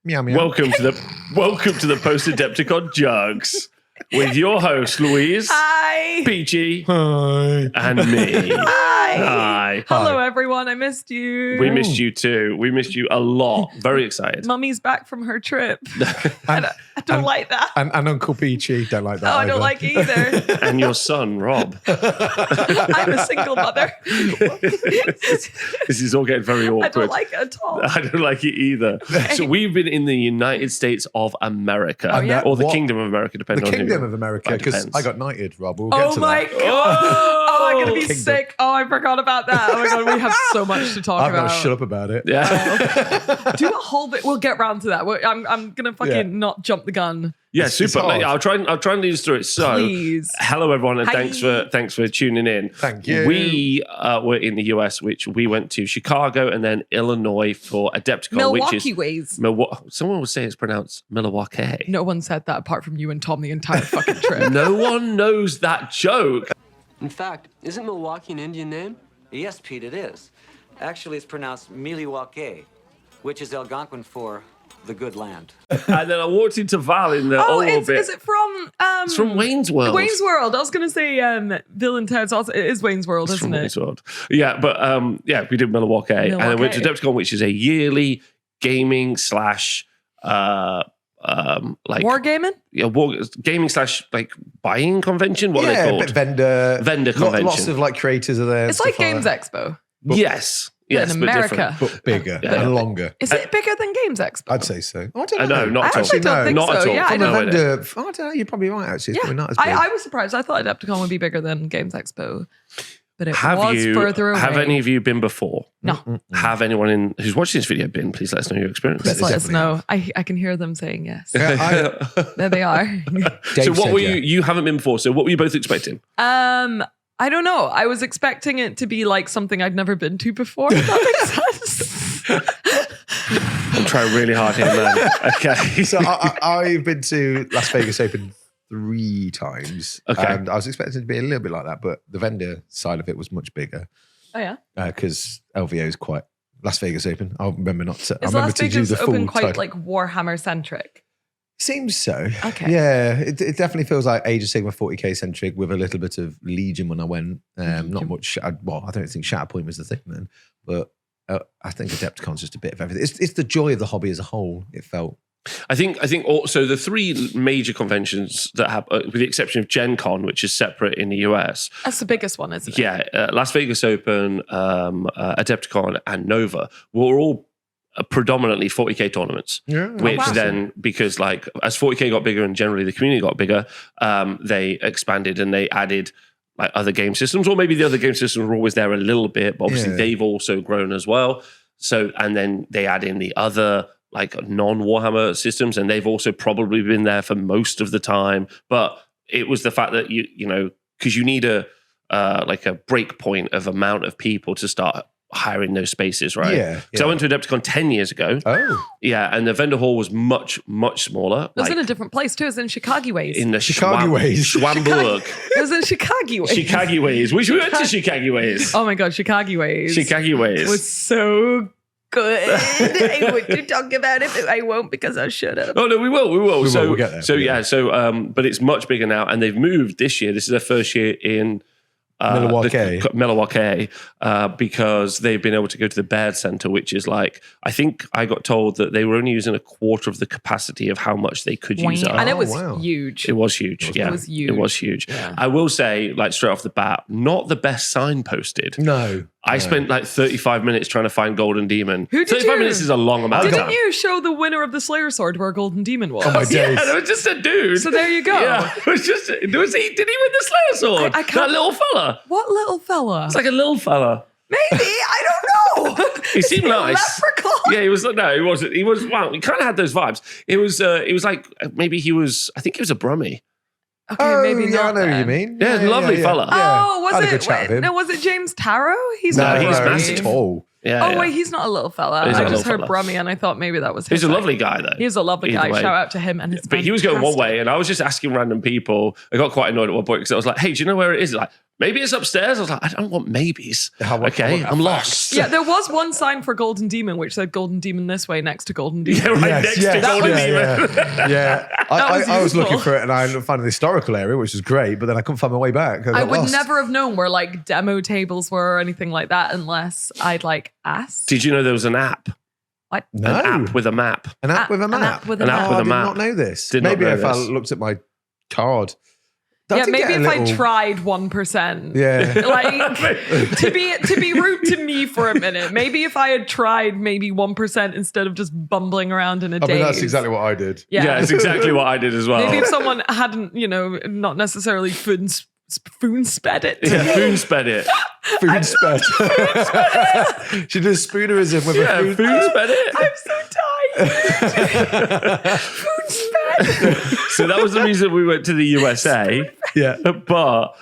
Meow, meow. Welcome to the Post Adepticon Juggz with your host Louise, Hi. Peachy, Hi. and me. Hi. Hi. Hello, everyone. I missed you. We missed you too. We missed you a lot. Very excited. Mummy's back from her trip. I don't like that. And Uncle Peachy don't like that. Oh, I either. don't like it either. And your son, Rob. I'm a single mother. This is all getting very awkward. I don't like it at all. I don't like it either. So we've been in the United States of America, Oh, yeah? or the What? Kingdom of America, The depending on Kingdom who. of America, That because depends. I got knighted, Rob. We'll get Oh to my that. god! Oh, I'm gonna be Kingdom. sick. Oh, I forgot about that. Oh my god, we have so much to talk I'm about. going to shut up about it. Yeah. Do a whole bit. We'll get round to that. I'm gonna fucking not jump the gun. Yeah, It's super. hard. Yeah, I'll try and lead us through it. So, Please. hello everyone, and Hi. thanks for tuning in. Thank you. We were in the US, which we went to Chicago and then Illinois for Adepticon, Milwaukee which is ways. Someone would say it's pronounced Milwaukee. No one said that apart from you and Tom the entire fucking trip. No one knows that joke. In fact, isn't Milwaukee an Indian name? Yes, Pete, it is. Actually, it's pronounced Miliwake, which is Algonquin for the good land. And then I walked into Val in the Is bit. it from? It's from Wayne's World. Wayne's World. I was going to say Bill and Ted's also. It is Wayne's World, It's from isn't Wayne's it? World. Yeah, but we did Milwaukee. And then went to Milwaukee. Adepticon, which is a yearly gaming slash Wargaming? gaming slash like buying convention. What are they Yeah, called? but vendor convention. Lots of like creators are there. It's stuff like Games that. Expo. Yes, in but America. different. But bigger Yeah. and longer. Is it bigger than Games Expo? I'd say so. I I don't know, know. not I at all. actually don't think Not so. at all. Yeah, I From a No, vendor, I don't know. You're probably right. Actually, it's probably not as big. I was surprised. I thought Adepticon would be bigger than Games Expo, but it Have was further away. any of you been before? No. Have anyone who's watching this video been? Please let us know your experience. Just Bet let us definitely know. I can hear them saying yes. Yeah, There they are. So Dave what said were yeah. you haven't been before, so what were you both expecting? I don't know. I was expecting it to be like something I'd never been to before. If that makes sense. I'm trying really hard here, man. Okay. So I've been to Las Vegas Open 3 times. Okay. And I was expecting it to be a little bit like that, but the vendor side of it was much bigger Oh yeah. because LVO is quite Las Vegas Open. I remember not to. I Is remember Las to do Vegas the full Open quite title. like Warhammer centric? Seems so. Okay. Yeah, it definitely feels like Age of Sigma 40k centric with a little bit of Legion when I went. Not much. I don't think Shatterpoint was the thing then, but I think Adepticon's just a bit of everything. It's the joy of the hobby as a whole. It felt. I think also the 3 major conventions that have, with the exception of Gen Con, which is separate in the US. That's the biggest one, isn't it? Yeah, Las Vegas Open, Adepticon, and Nova were all predominantly 40k tournaments. Yeah. Which wow. then, because like as 40k got bigger and generally the community got bigger, they expanded and they added like other game systems, or maybe the other game systems were always there a little bit, but obviously Yeah. they've also grown as well. So, and then they add in the other like non-Warhammer systems, and they've also probably been there for most of the time. But it was the fact that you know, because you need a like a break point of amount of people to start hiring those spaces, right? Yeah, So I yeah. went to Adepticon 10 years ago. Oh, Yeah, and the vendor hall was much, much smaller. It was in like a different place too. It was in Chicago ways. in the Chicago ways. Schwamburg. It was in Chicago ways. Chicago ways. Which we went to Chicago ways. Oh my god, Chicago ways. Chicago ways. It was so good. I want to talk about it, but I won't because I should have. Oh no, we will. We'll get there. So We'll get yeah, there. so but it's much bigger now, and they've moved this year. This is their first year in Milwaukee, because they've been able to go to the Baird Center, which is like, I think I got told that they were only using a quarter of the capacity of how much they could use. And it was wow. huge. It was huge. It was huge. It was huge. Yeah. I will say, like straight off the bat, not the best signposted. no. I spent like 35 minutes trying to find Golden Demon. Who did 35 you? minutes is a long amount of Didn't time. you show the winner of the Slayer Sword where Golden Demon was? Oh my Yeah, days. there was just a dude. So there you go. Yeah, it was just. Did he win the Slayer Sword? I can't- That little fella. What little fella? It's like a little fella. Maybe, I don't know. He seemed Is a nice. leprechaun? Yeah, he was. No, he wasn't. He was. Wow, he kind of had those vibes. It was like maybe he was. I think he was a Brummie. Okay, maybe yeah, not. I know then. what you mean. Yeah, lovely fella. Yeah. Oh, I had a was good it? chat with him. No, was it James Taro? He's No, not he's Brummie. massive. tall. Yeah. Oh, wait, he's not a little fella. He's I not a just little heard fella. Brummy and I thought maybe that was his. He's a name. lovely guy, though. He's a lovely Either guy. way. Shout out to him and his But he was going one fantastic- way, and I was just asking random people. I got quite annoyed at one point because I was like, "Hey, do you know where it is?" Like, maybe it's upstairs. I was like, "I don't want maybes." Okay, I'm lost. Yeah, there was one sign for Golden Demon which said Golden Demon this way next to Golden Demon. Yeah, right next to Golden Demon. Yeah. I was looking for it and I found the historical area, which was great, but then I couldn't find my way back. I would lost. never have known where like demo tables were or anything like that unless I'd like asked. Did you know there was an app? What? No. An app with a map. An app with a map. An app with a An map. app with I a did map. not know this. Did not Maybe know if I this. looked at my card. That Yeah, did maybe get if a I little- tried 1%. Yeah. Like to be rude to me for a minute. Maybe if I had tried maybe 1% instead of just bumbling around in a I daze. mean, that's exactly what I did. Yeah, it's exactly what I did as well. Maybe if someone hadn't, not necessarily spoon sped it. Yeah, Foon sped it. Food sped. She did spoonerism with Yeah, a food. Foon sped it. I'm so tired. Food sped. So that was the reason we went to the USA. Yeah. But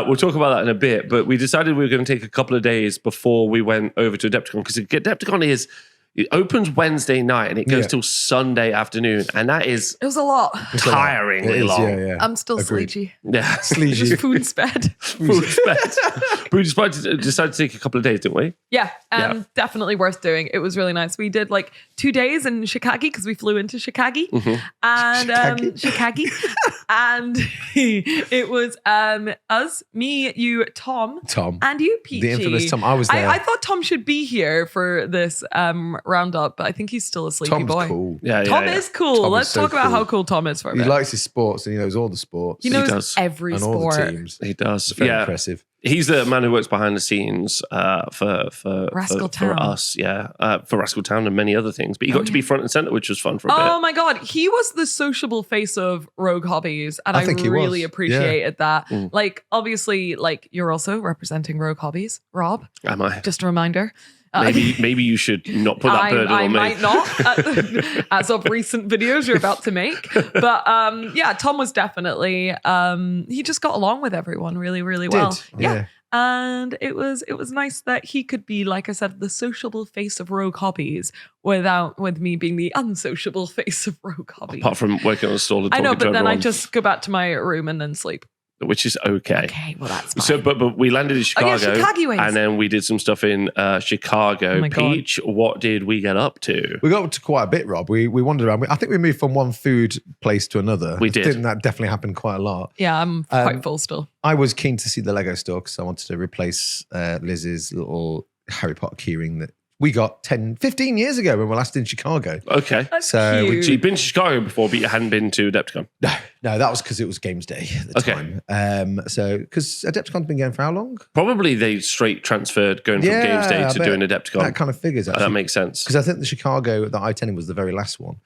we'll talk about that in a bit. But we decided we were going to take a couple of days before we went over to Adepticon because Adepticon it opens Wednesday night and it goes Yeah. till Sunday afternoon, and that is It was a lot. tiringly It is, long. yeah. I'm still Agreed. sleepy. Yeah. Sleazy. Food sped. Full sped. But we decided to take a couple of days, didn't we? Yeah, Yeah. definitely worth doing. It was really nice. We did like 2 days in Chicago because we flew into Chicago and Chicago, and it was us, me, you, Tom, And you, Peachy. The infamous Tom. I was there. I thought Tom should be here for this roundup, but I think he's still a sleepy Tom's boy. cool. Yeah, Tom is cool. Tom is Let's so talk about cool. how cool Tom is for a He bit. likes his sports and he knows all the sports. He knows does. every and all sport. the teams. He does. It's very Yeah. impressive. He's the man who works behind the scenes for Rascal for Town. us, for Rascal Town and many other things. But he got to be front and center, which was fun for a Oh bit. my God. He was the sociable face of Rogue Hobbies. And I I think he really was. appreciated that. Mm. Like, obviously, like you're also representing Rogue Hobbies, Rob. Am I? Just a reminder. Maybe you should not put that burden I on me. might not, as of recent videos you're about to make. But yeah, Tom was definitely, he just got along with everyone really, really well. Yeah. And it was nice that he could be, like I said, the sociable face of Rogue Hobbies with me being the unsociable face of Rogue Hobbies. Apart from working on the stall and I talking know, to but then I everyone, just go back to my room and then sleep. which is okay. Okay, well that's fine. So, but we landed in Chicago, Chicagoans. and then we did some stuff in Chicago. Oh my God. Peach, what did we get up to? We got up to quite a bit, Rob. We wandered around. I think we moved from one food place to another. We I did. think that definitely happened quite a lot. Yeah, I'm quite full still. I was keen to see the Lego store because I wanted to replace Liz's little Harry Potter keyring that we got 10-15 years ago when we were last in Chicago. Okay. That's So cute. So you've been to Chicago before, but you hadn't been to Adepticon. No, that was because it was Games Day at the Okay. time. So, because Adepticon's been going for how long? Probably they straight transferred going from Games Day I to bet doing Adepticon. That kind of figures, actually. That makes sense. Because I think the Chicago that I attended was the very last one.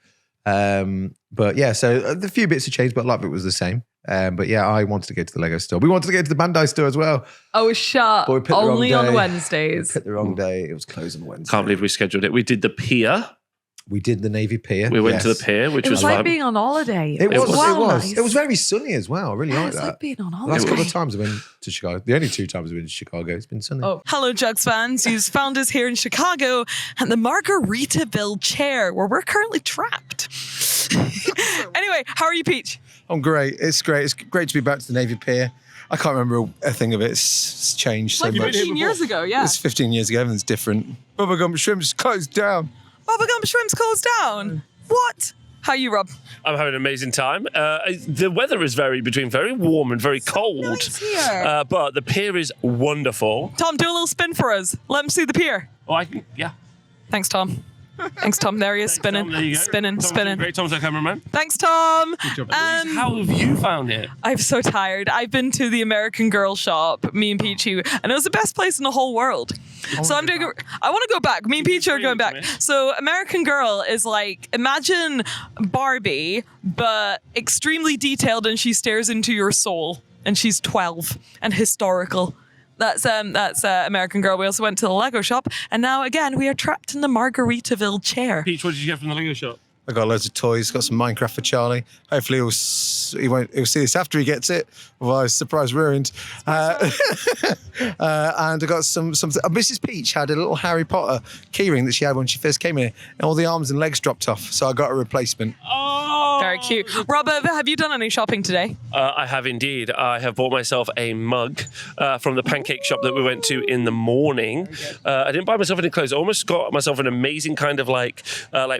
But yeah, so a few bits have changed, but a lot of it was the same. But yeah, I wanted to go to the Lego store. We wanted to go to the Bandai store as well. Oh, shut. But we picked the wrong Only on day. Wednesdays. We picked the wrong day. It was closed on Wednesday. Can't believe we scheduled it. We did the Pier. We did the Navy Pier. We went to yes. the Pier, which It was fun. like being on holiday. It was. well It was. nice. It was very sunny as well. I really Yeah, like it's that. like being on The last holiday. couple of times I've been to Chicago, the only 2 times I've been to Chicago, it's been sunny. Oh, Hello, Juggz fans. You've found us here in Chicago at the Margaritaville chair, where we're currently trapped. Anyway, how are you, Peach? I'm great. It's great. It's great to be back to the Navy Pier. I can't remember a thing of it. It's changed so Like much. 15 years ago, yeah. It's 15 years ago. Everything's different. Bubblegum Shrimp's closed down. Bubblegum Shrimp's closed down. What? How you, Rob? I'm having an amazing time. The weather is varied between very warm and very cold. nice here. But the pier is wonderful. Tom, do a little spin for us. Let him see the pier. Oh, I can, yeah. Thanks, Tom. Thanks, Tom. There he is, spinning, Tom, there you go. spinning, Tom's spinning. Great, Tom's our cameraman. Thanks, Tom. How have you found it? I'm so tired. I've been to the American Girl shop, me and Peachy, and it was the best place in the whole world. So I'm doing. I want to go back. Me and Peachy are going back. So American Girl is like, imagine Barbie, but extremely detailed, and she stares into your soul, and she's 12 and historical. That's American Girl. We also went to the Lego shop, and now again we are trapped in the Margaritaville chair. Peach, what did you get from the Lego shop? I got loads of toys. Got some Minecraft for Charlie. Hopefully he'll see this after he gets it. Otherwise, surprise ruined. And I got some. Mrs. Peach had a little Harry Potter keyring that she had when she first came here, and all the arms and legs dropped off. So I got a replacement. Oh, very cute. Robert, have you done any shopping today? I have indeed. I have bought myself a mug from the pancake shop that we went to in the morning. I didn't buy myself any clothes. I almost got myself an amazing kind of like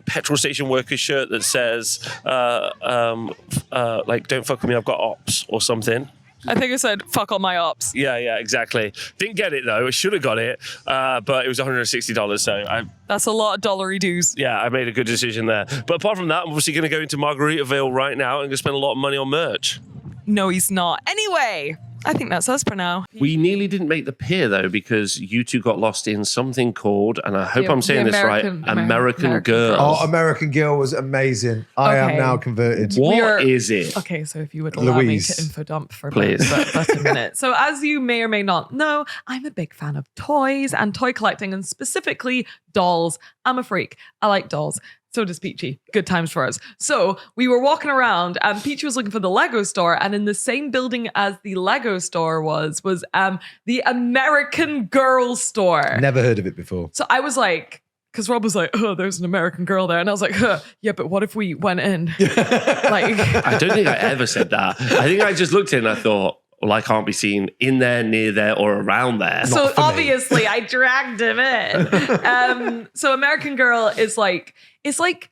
petrol station worker shirt that says like "Don't fuck with me, I've got ops" or something. I think I said "fuck all my ops." Yeah, exactly. Didn't get it though. I should have got it, but it was $160. So that's a lot of dollary dues. Yeah, I made a good decision there. But apart from that, I'm obviously going to go into Margaritaville right now and going to spend a lot of money on merch. No, he's not. Anyway, I think that's us for now. We nearly didn't make the pier though because you two got lost in something called, and I hope I'm saying this right, American Girl. Oh, American Girl was amazing. I am now converted. What is it? Okay, so if you would allow Louise. me to info dump for Please. about a minute. So as you may or may not know, I'm a big fan of toys and toy collecting, and specifically dolls. I'm a freak. I like dolls. So does Peachy. Good times for us. So we were walking around and Peachy was looking for the Lego store, and in the same building as the Lego store was the American Girl store. Never heard of it before. So I was like, because Rob was like, oh, there's an American Girl there. And I was like, yeah, but what if we went in? I don't think I ever said that. I think I just looked in and I thought, well, I can't be seen in there, near there, or around there. So obviously I dragged him in. So American Girl is like, it's like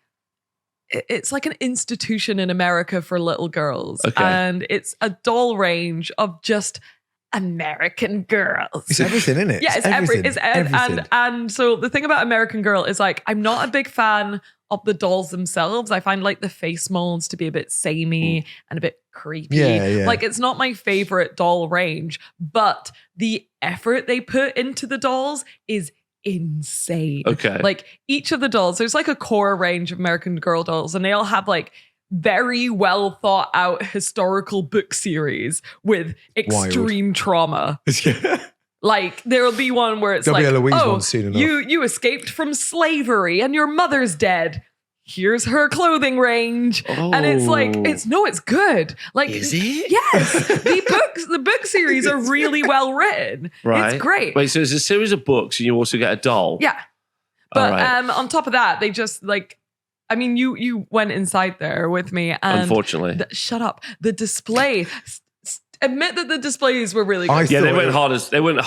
an institution in America for little girls. Okay. And it's a doll range of just American Girls. It's everything, isn't it? Yeah, it's everything. And so the thing about American Girl is like, I'm not a big fan of the dolls themselves. I find like the face molds to be a bit samey and a bit creepy. Yeah. Like it's not my favorite doll range, but the effort they put into the dolls is insane. Okay. Like each of the dolls, there's like a core range of American Girl dolls, and they all have like very well thought out historical book series with extreme trauma. Like there'll be one where it's There'll be like, a Louise one soon enough. you escaped from slavery and your mother's dead. Here's her clothing range. And it's like, it's good. Like, is it? Yes. The book series are really well written. Right. It's great. Wait, so there's a series of books and you also get a doll? Yeah. But right. On top of that, they just like, I mean, you went inside there with me. And unfortunately. Shut up. The display. Admit that the displays were really good. They went hard as hell. They went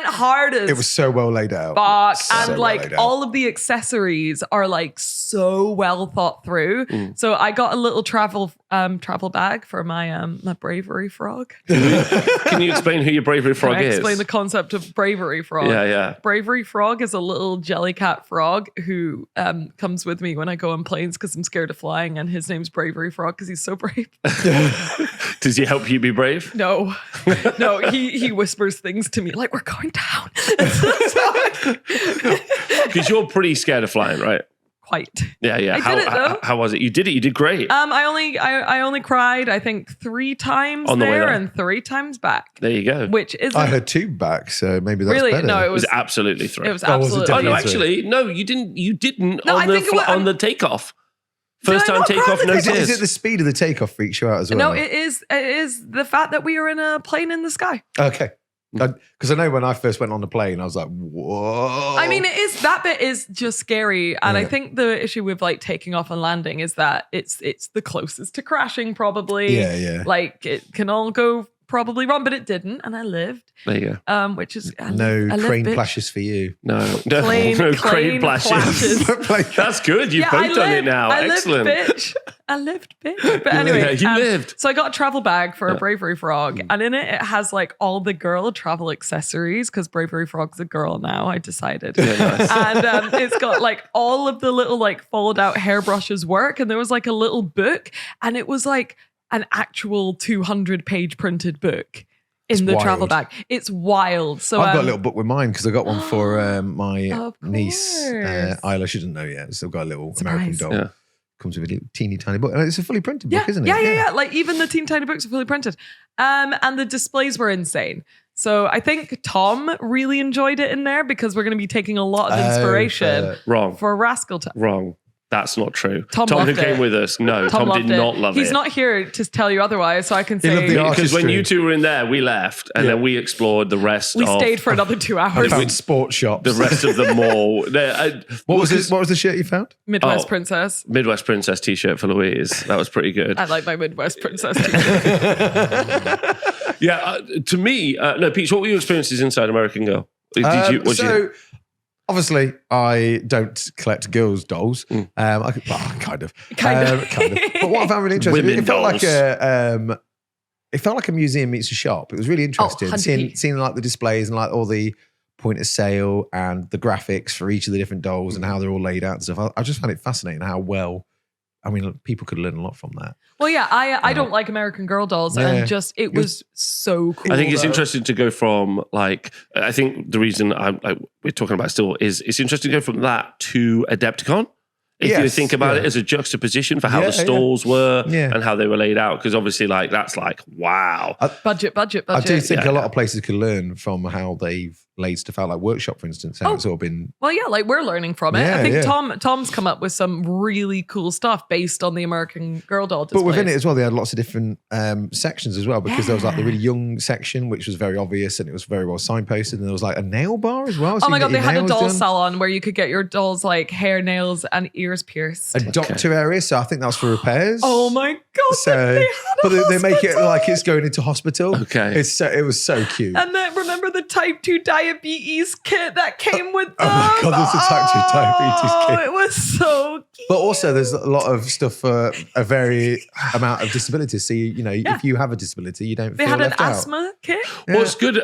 hard as it was so well laid out. Fuck. And like all of the accessories are like so well thought through. So I got a little travel bag for my my bravery frog. Can you explain who your bravery frog is? Explain the concept of bravery frog. Yeah. Bravery frog is a little jellycat frog who comes with me when I go on planes because I'm scared of flying, and his name's Bravery Frog because he's so brave. Does he help you be brave? No, he whispers things to me like, we're going down. Because you're pretty scared of flying, right? Quite. Yeah. I did it, though. How was it? You did it. You did great. I only cried, I think 3 times on the way there and 3 times back. There you go. Which is I heard 2 back, so maybe that's really better. No, it was absolutely 3. It was absolutely. Oh no, actually, no, you didn't. You didn't No, on the takeoff. First time takeoff, no Is tears. it the speed of the takeoff freaks you out as well? No, it is the fact that we are in a plane in the sky. Okay. Because I know when I first went on the plane, I was like, whoa. I mean, that bit is just scary. And I think the issue with like taking off and landing is that it's the closest to crashing probably. Yeah. Like it can all go probably wrong, but it didn't. And I lived. There you go. Which is no crane plashes for you. No crane crane plashes. That's good. You've both done it now. Excellent. I lived, bitch. But anyway, you lived. So I got a travel bag for a Bravery Frog, and in it has like all the girl travel accessories because Bravery Frog's a girl now. I decided, nice. And it's got like all of the little like fold out hairbrushes work, and there was like a little book, and it was like an actual 200-page printed book. In the travel bag. It's wild. So I've got a little book with mine because I got one for my niece, Isla. She doesn't know yet. Still got a little American doll. Yeah. Comes with a teeny tiny book. It's a fully printed book, isn't it? Yeah. Like even the teeny tiny books are fully printed. And the displays were insane. So I think Tom really enjoyed it in there because we're going to be taking a lot of inspiration Wrong for Rascal Time. Wrong. That's not true. Tom who loved came it. with us. No, Tom did loved it. not love it. He's not here to tell you otherwise, so I can He loved say the because when artistry. you two were in there, we left, and then we explored the rest. we of stayed for another 2 hours. Found sports shops. the rest of the mall. What was the shirt you found? Midwest Princess. Midwest Princess T-shirt for Louise. That was pretty good. I like my Midwest Princess t-shirt. Yeah, to me, no, Peach. What were your experiences inside American Girl? Obviously, I don't collect girls' dolls. Kind of. But what I found really interesting, Women it felt dolls. like it felt like a museum meets a shop. It was really interesting 100p. seeing like the displays and like all the point of sale and the graphics for each of the different dolls and how they're all laid out and stuff. I just found it fascinating how well. I mean, people could learn a lot from that. Well, yeah, I don't like American Girl dolls, and just it was so cool. I think it's though. interesting to go from like. I think the reason we're talking about still is it's interesting to go from that to Adepticon. If you think about it as a juxtaposition for how the stalls were and how they were laid out, because obviously, like that's like wow, budget. I do think a lot of places could learn from how they've laid stuff out, like Workshop, for instance, how it's all been. Well, yeah, like we're learning from it. I think Tom's come up with some really cool stuff based on the American Girl doll displays. But within it as well, they had lots of different sections as well, because there was like the really young section, which was very obvious and it was very well signposted, and there was like a nail bar as well. So oh my God, they had a doll done. salon where you could get your dolls like hair, nails, and ears pierced. A doctor area, so I think that was for repairs. Oh my God! So, they make it like it's going into hospital. Okay, it was so cute. And then remember the type 2 diabetes kit that came with them? Oh my God, there's a type 2 diabetes kit. It was so cute. But also, there's a lot of stuff for a very amount of disabilities. So if you have a disability, you don't. They feel had an left out. asthma kit. What's good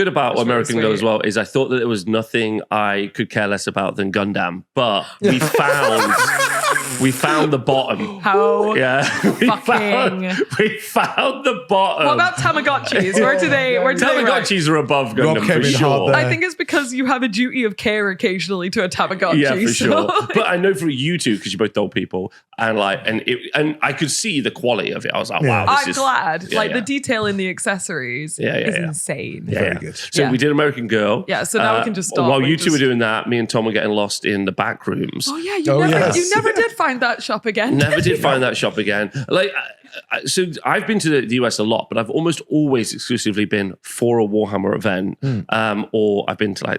about American really Girl as sweet. well is I thought that there was nothing I could care less about than Gundam, but we found the bottom. How We found the bottom. What about Tamagotchis? Where do they rank? Tamagotchis are above Gundam came for in hard sure. there. I think it's because you have a duty of care occasionally to a Tamagotchi. Yeah, for so- sure. But I know for you two, because you're both doll people, and I could see the quality of it. I was like, wow, I'm glad. Yeah, the detail in the accessories is insane. Very good. So we did American Girl. Yeah, so now we can just stop. While We you two were just- doing that, me and Tom were getting lost in the back rooms. Oh yeah, you never did find that shop again. Never did find that shop again. So I've been to the US a lot, but I've almost always exclusively been for a Warhammer event, or I've been to I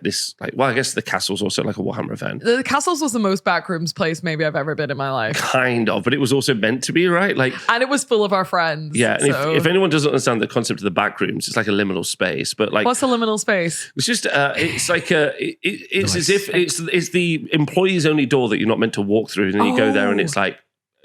guess the castle's also like a Warhammer event. The Castles was the most backrooms place maybe I've ever been in my life. Kind of, but it was also meant to be, right? And it was full of our friends. Yeah, and so. if anyone doesn't understand the concept of the backrooms, it's like a liminal space. But What's a liminal space? it's just it's like it's as if it's the employees only door that you're not meant to walk through, and then you go there and it's like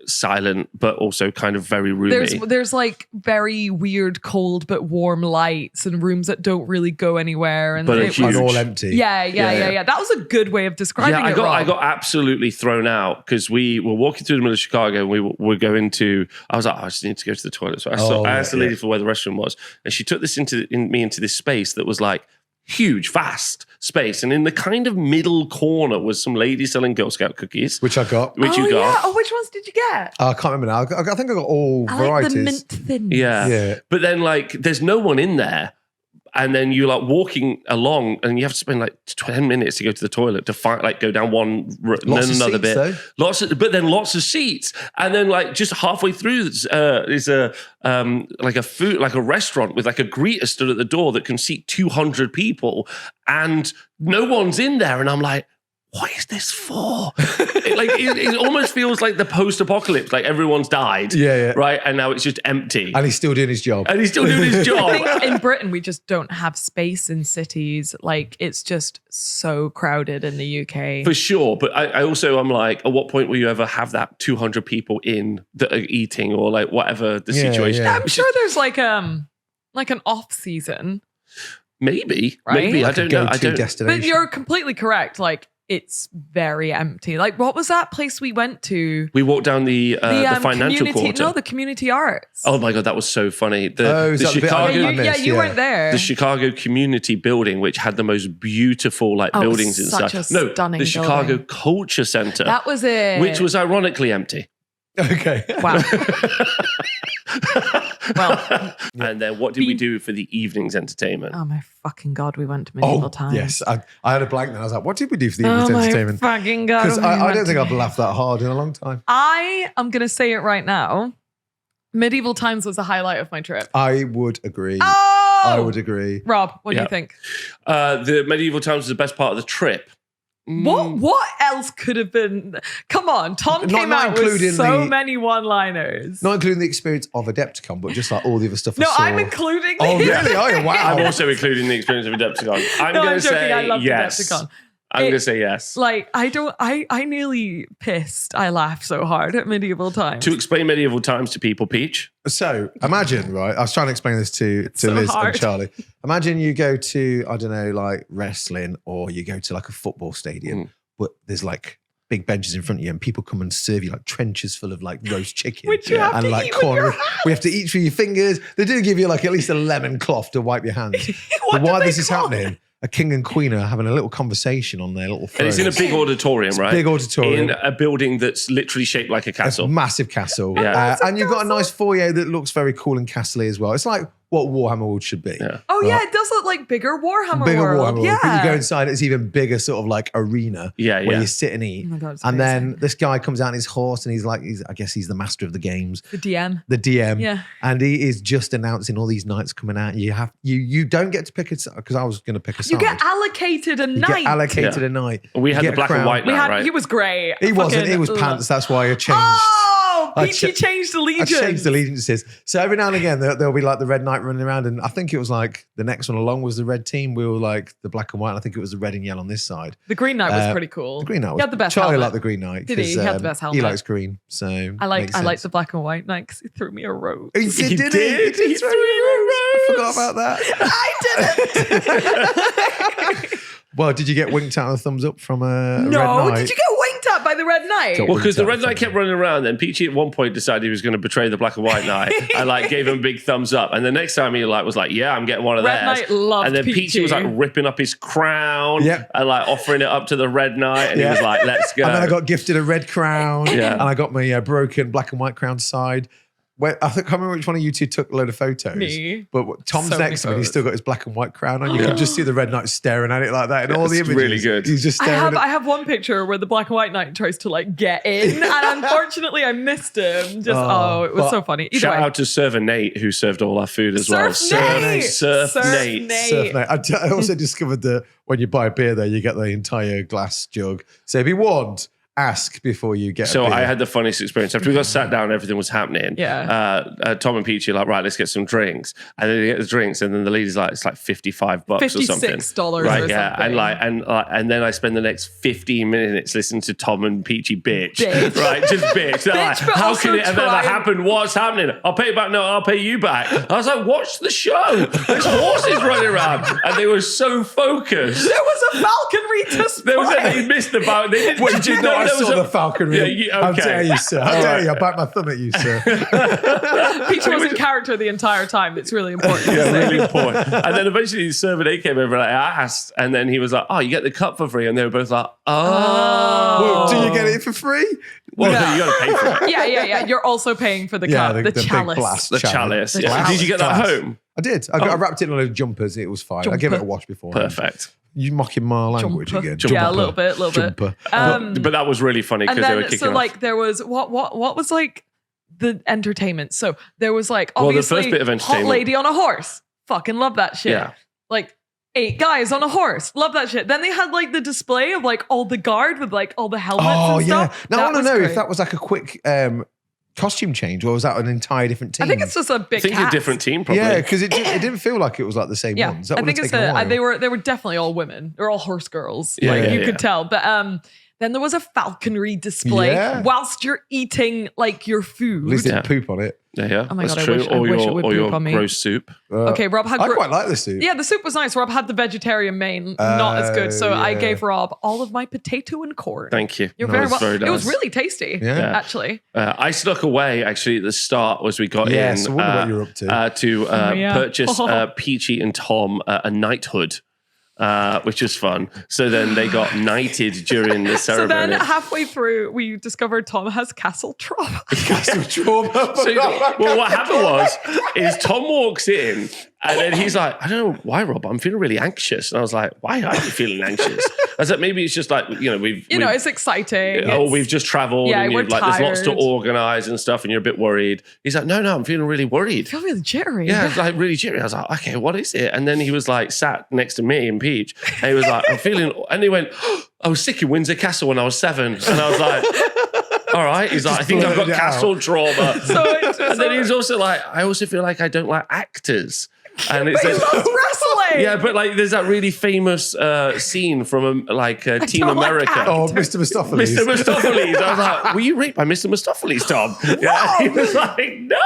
silent but also kind of very roomy. There's like very weird cold but warm lights and rooms that don't really go anywhere and But are it huge. was, And all empty. yeah. That was a good way of describing I it. Rob. got absolutely thrown out because we were walking through the middle of Chicago and we were going to. I was like, I just need to go to the toilet. So I asked the lady for where the restroom was, and she took this into this space that was like huge, vast space, and in the kind of middle corner was some lady selling Girl Scout cookies, which I got. which you got. Yeah. Oh, which ones did you get? I can't remember now. I think I got all I varieties. like the mint thins. Yeah. But then there's no one in there. And then you're walking along and you have to spend 10 minutes to go to the toilet to go down one and then another bit. Though. But then lots of seats. And then just halfway through is a food, like a restaurant with a greeter stood at the door that can seat 200 people and no one's in there. And I'm like, what is this for? it almost feels like the post-apocalypse, like everyone's died. Yeah. Right? And now it's just empty. And he's still doing his job. And he's still doing his job. I think in Britain we just don't have space in cities. It's just so crowded in the UK. For sure. But I'm like, at what point will you ever have that 200 people in that are eating or whatever the situation? Yeah, I'm sure there's an off season. Maybe. Right? Maybe. I don't know. Destination. But you're completely correct. It's very empty. What was that place we went to? We walked down the financial quarter. No, the community arts. Oh my God, that was so funny. The is that the bit I Chicago, missed? You weren't there. the Chicago Community Building, which had the most beautiful buildings such inside. a stunning the Chicago building. Culture Center. That was it. Which was ironically empty. Okay. Wow. Well, And then what did we do for the evening's entertainment? oh my fucking God, we went to medieval times. yes. I had a blank then. I was like, what did we do for the Oh evening's my entertainment? fucking God. Because we I went don't think to- I've laughed that hard in a long time. I am going to say it right now. Medieval times was the highlight of my trip. I would agree. Oh! I would agree. Rob, what do Yeah. you think? The medieval times was the best part of the trip. What else could have been? Come on, Tom Not came out with including so the- many one-liners. Not including the experience of Adepticon, but just like all the other stuff I No, saw. I'm including Oh, the- really? Are you? Wow. I'm also including the experience of Adepticon. I'm No, going I'm to joking. say I love yes. Adepticon. I'm going to say yes. Like, I nearly pissed. I laughed so hard at medieval times. To explain medieval times to people, Peach. So imagine, right? I was trying to explain this to so Liz hard. and Charlie. Imagine you go to, I don't know, like wrestling, or you go to like a football stadium, but there's like big benches in front of you, and people come and serve you like trenches full of like roast chicken. Which you have and to like eat with your hands. We have to eat through your fingers. They do give you like at least a lemon cloth to wipe your hands. What But do while they this is call happening, a king and queen are having a little conversation on their little And it's in a thrones. big auditorium, right? big auditorium. In a building that's literally shaped like a It's castle. a massive castle. Yeah. And you've got a nice foyer that looks very cool and castle-y as well. It's like what Warhammer World should be. Yeah. Oh yeah, it does look like bigger Warhammer Bigger World. Warhammer World. Yeah. But you go inside, it's even bigger sort of like arena Yeah, where yeah. you sit and eat. Oh my God, it's and amazing. then this guy comes out on his horse and I guess he's the master of the games, The DM. the DM. Yeah. And he is just announcing all these knights coming out. You don't get to pick a side, because I was going to pick a side. You get allocated a You night. get allocated Yeah. a night. We You had get the a black and crown. white we night, had. right? He was great. He wasn't. Fucking He was love- pants. That's why I changed. Oh, I Peachy cha- changed I allegiance. changed allegiances. So every now and again, there'll be like the red knight running around, and I think it was like the next one along was the red team. We were like the black and white. And I think it was the red and yellow on this side. The Green Knight was Uh, pretty cool. The green knight He was had the best Charlie helmet. liked the green knight. Did he? 'cause, He had the best He helmet. likes green, so I makes like sense. the black and white knight because he threw me a rose. He did, didn't he? did. He throw threw you you a I forgot rose. about that. I didn't. Well, did you get winked out of the thumbs up from a red No, knight? did you get winked at by the Red Knight? Got Well, because the winked red out knight kept running around, then Peachy at one point decided he was going to betray the black and white knight. I like gave him a big thumbs up, and the next time he was like, "Yeah, I'm getting one of Red theirs." Knight loved and then Peachy was like Peachy. ripping up his crown Yep. and like offering it up to the red knight, and he was like, "Let's go." And then I got gifted a red crown, Yeah. and I got my broken black and white crown side. Where, I can't remember which one of you two took a load of photos. Me. But Tom's So many next to me. He's photos. still got his black and white crown on. You can just see the red knight staring at it like that in all the It's images. really good. He's just I staring have one picture where the black and white knight tries to like get in, and unfortunately I missed him. Just it was but so funny. Either Shout way. out to Server Nate who served all our food as well. Surf Nate! Surf Surf Nate. Nate. Surf Nate. I also discovered that when you buy a beer there, you get the entire glass jug. So be warned, ask before you get So a beer. I had the funniest experience. After we got sat down, everything was happening. Yeah. Tom and Peachy are like, right, let's get some drinks. And then they get the drinks, and then the lady's like, it's like $55 or something. $56 Right, or yeah. something. And then I spend the next 15 minutes listening to Tom and Peachy bitch. Bitch. Right, just bitch. They're like, Bitch, but how also can it have ever try and- happened? What's happening? I'll pay you back. No, I'll pay you back. I was like, watch the show. There's horses running around. And they were so focused. There was a falconry display. There was they missed the boat. They didn't. What, did you know I there was saw a- the falconry? Yeah, How okay. dare you, sir? How All dare right. you? I bite my thumb at you, sir. Peachy was in character the entire time. It's really important. to Yeah, say. really important. And then eventually the server they came over and I asked, and then he was like, "Oh, you get the cup for free," and they were both like, "Oh, Well, do you get it for free? well, Yeah. you got to pay for it." Yeah. You're also paying for the cup, the big chalice. glass The chalice. The Yeah. chalice. Did you get that Glass. home? I did. I wrapped it in a load of jumpers. It was fine. I gave it a wash before. Perfect. You mocking my language Jumper. again? Yeah, a Jumper. little bit. Jumper. But that was really funny And because they were then, kicking so off. like there was what was like the entertainment. So there was like Well, the obviously first bit of hot entertainment- lady on a horse. Fucking love that shit. Yeah. Like 8 guys on a horse. Love that shit. Then they had like the display of like all the guard with like all the helmets Oh and yeah. stuff. Now I That want to was know great. if that was like a quick costume change, or was that an entire different team? I think it's just a I big think it's a cast. different team, probably. Yeah, because it didn't feel like it was like the same Yeah, ones. That I would have think it's taken a while. they were definitely all women. They're all horse girls. Yeah, like yeah, you yeah. could tell. But then there was a falconry display Yeah. whilst you're eating like your food. At least Yeah. didn't poop on it. Yeah. Oh my That's God, I true. wish- I or wish it your, would or poop your on me. gross soup. Okay, Rob had I quite like the soup. Yeah, the soup was nice. Rob had the vegetarian main, not as good. So I yeah. gave Rob all of my potato and corn. Thank you. You're That very was well. very It was nice. really tasty, Yeah. actually. I snuck away actually at the start as we got Yes, in. I wonder what you're up to. To Oh, yeah. purchase Peachy and Tom a knighthood. which was fun. So then they got knighted during the So ceremony. then halfway through, we discovered Tom has castle trauma. Castle trauma. So, well, what happened is Tom walks in and then he's like, I don't know why, Rob, I'm feeling really anxious. And I was like, why are you feeling anxious? I said, maybe it's just like, we've it's exciting. we've just traveled and we're there's lots to tired. organize and stuff and you're a bit worried. He's like, no, I'm feeling really worried. I feel really jittery. Yeah, it's like really jittery. I was like, okay, what is it? And then he was like sat next to me and Peach and he was like, I'm feeling, and he went, I was sick in Windsor Castle when I was 7. And I was like, all right. He's like, I think I've got castle trauma. And then he's also like, I also feel like I don't like actors. And it's He loves wrestling. yeah, but like there's that really famous scene from Team America. Oh, Mr. Mistopheles. Mr. Mistopheles. I was like, were you raped by Mr. Mistopheles, Tom? Yeah. He was like, no.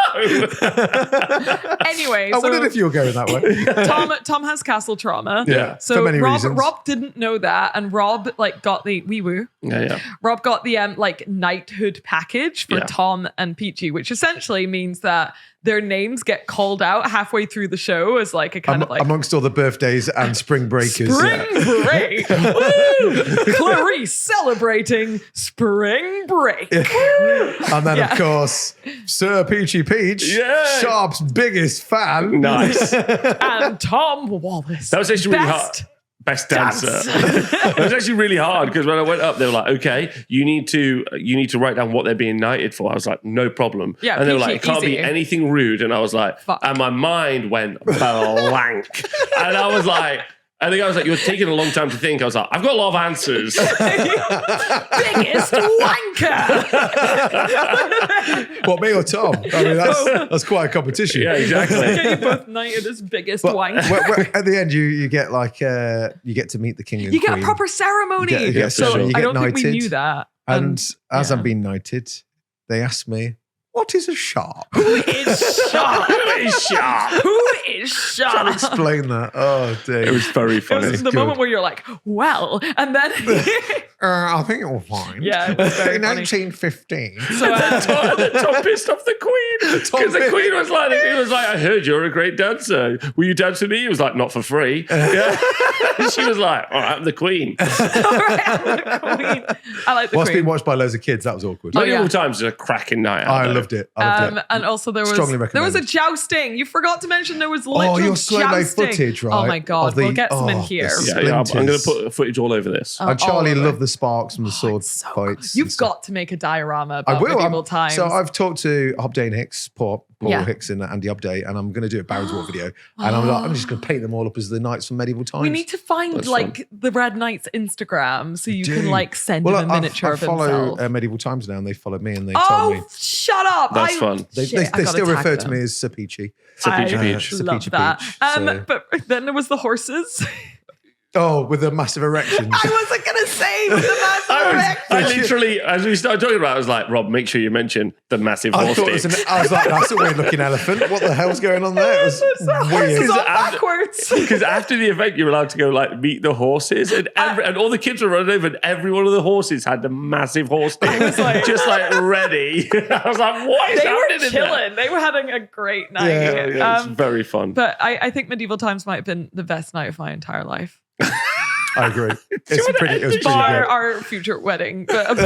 Anyway, I wondered if you were going that way. Tom has castle trauma. Yeah, So for many Rob reasons. didn't know that, and Rob got the wee woo. Yeah. Rob got the knighthood package for Yeah. Tom and Peachy, which essentially means that their names get called out halfway through the show as like a kind of like amongst all the birthdays and spring breakers. spring break. Woo! Clarice celebrating spring break. And then, Yeah. of course, Sir Peachy Peach, Yeah. Sharp's biggest fan. Nice. And Tom Wallace. That was actually really hard. Best Best dancer. It was actually really hard because when I went up, they were like, "Okay, you need to write down what they're being knighted for." I was like, "No problem." Yeah, and they were Peachy, like, "It can't be easy. anything rude." And I was like, Fuck. and my mind went blank. And I was like, I think I was like, "You're taking a long time to think." I was like, "I've got a lot of answers." biggest wanker. What, me or Tom? I mean, that's quite a competition. Yeah, exactly. Yeah, you both knighted as biggest But wanker. at the end, you get like you get to meet the king and You queen. get a proper ceremony. You get so ceremony. You I get don't think we knighted. knew that. And as yeah. I'm being knighted, they asked me, "What is a sharp?" Who is sharp? Who is sharp? Who is Trying to sharp? explain that. Oh, dear. It was very It funny. was the good. moment where you're like, well, and then I think it will find. Yeah, it was very in funny. 1815. so Tom pissed off the queen because the queen was like, "I heard you're a great dancer. Will you dance with me?" He was like, "Not for free." Yeah. And she was like, "All right, I'm the queen." all right, I'm the queen. I like the Well, it's been queen. watched by loads of kids. That was awkward. Medieval Times is a cracking night out. I though. loved it. I loved it. And also there Strongly was a recommend. jousting. You forgot to mention there was literal your slow-mo jousting. footage, right? Oh my god, Of the- we'll get some in oh, here. the Yeah, I'm going to splinters. put footage all over this. Oh, And Charlie all over. loved the sparks from the sword So fights. You've and stuff. got to make a diorama I about will. medieval times. So I've talked to Hobday and Hicks, Paul Yeah. Hicks and Andy Hobday, and I'm going to do a Barron's Walk video. And I'm just going to paint them all up as the knights from medieval times. we need to find That's like the Red Knights Instagram so you can do. like send him a miniature I of follow himself. medieval times now, and they followed me, and they told me Oh, shut up! That's fun. they Shit, I gotta still tag refer to them. me as Sir Peachy. Sir Peachy I Peach. Sir love Peachy that. Peach, so- But then there was the horses. Oh, with the massive erections. I wasn't gonna say with the massive I erection. literally, as we started talking about it, I was like, "Rob, make sure you mention the massive I horse thought it was sticks." I was like, that's a weird looking elephant. What the hell's going on there? It was Horses weird. on After- backwards. Because after the event, you were allowed to go like meet the horses, and and all the kids were running over, and every one of the horses had the massive horse stick, just like ready. I was like, "What is They happening were in there?" chilling. They were having a great night. Yeah, it's very fun. But I think medieval times might have been the best night of my entire life. I agree. It was pretty Bar great. our future wedding. But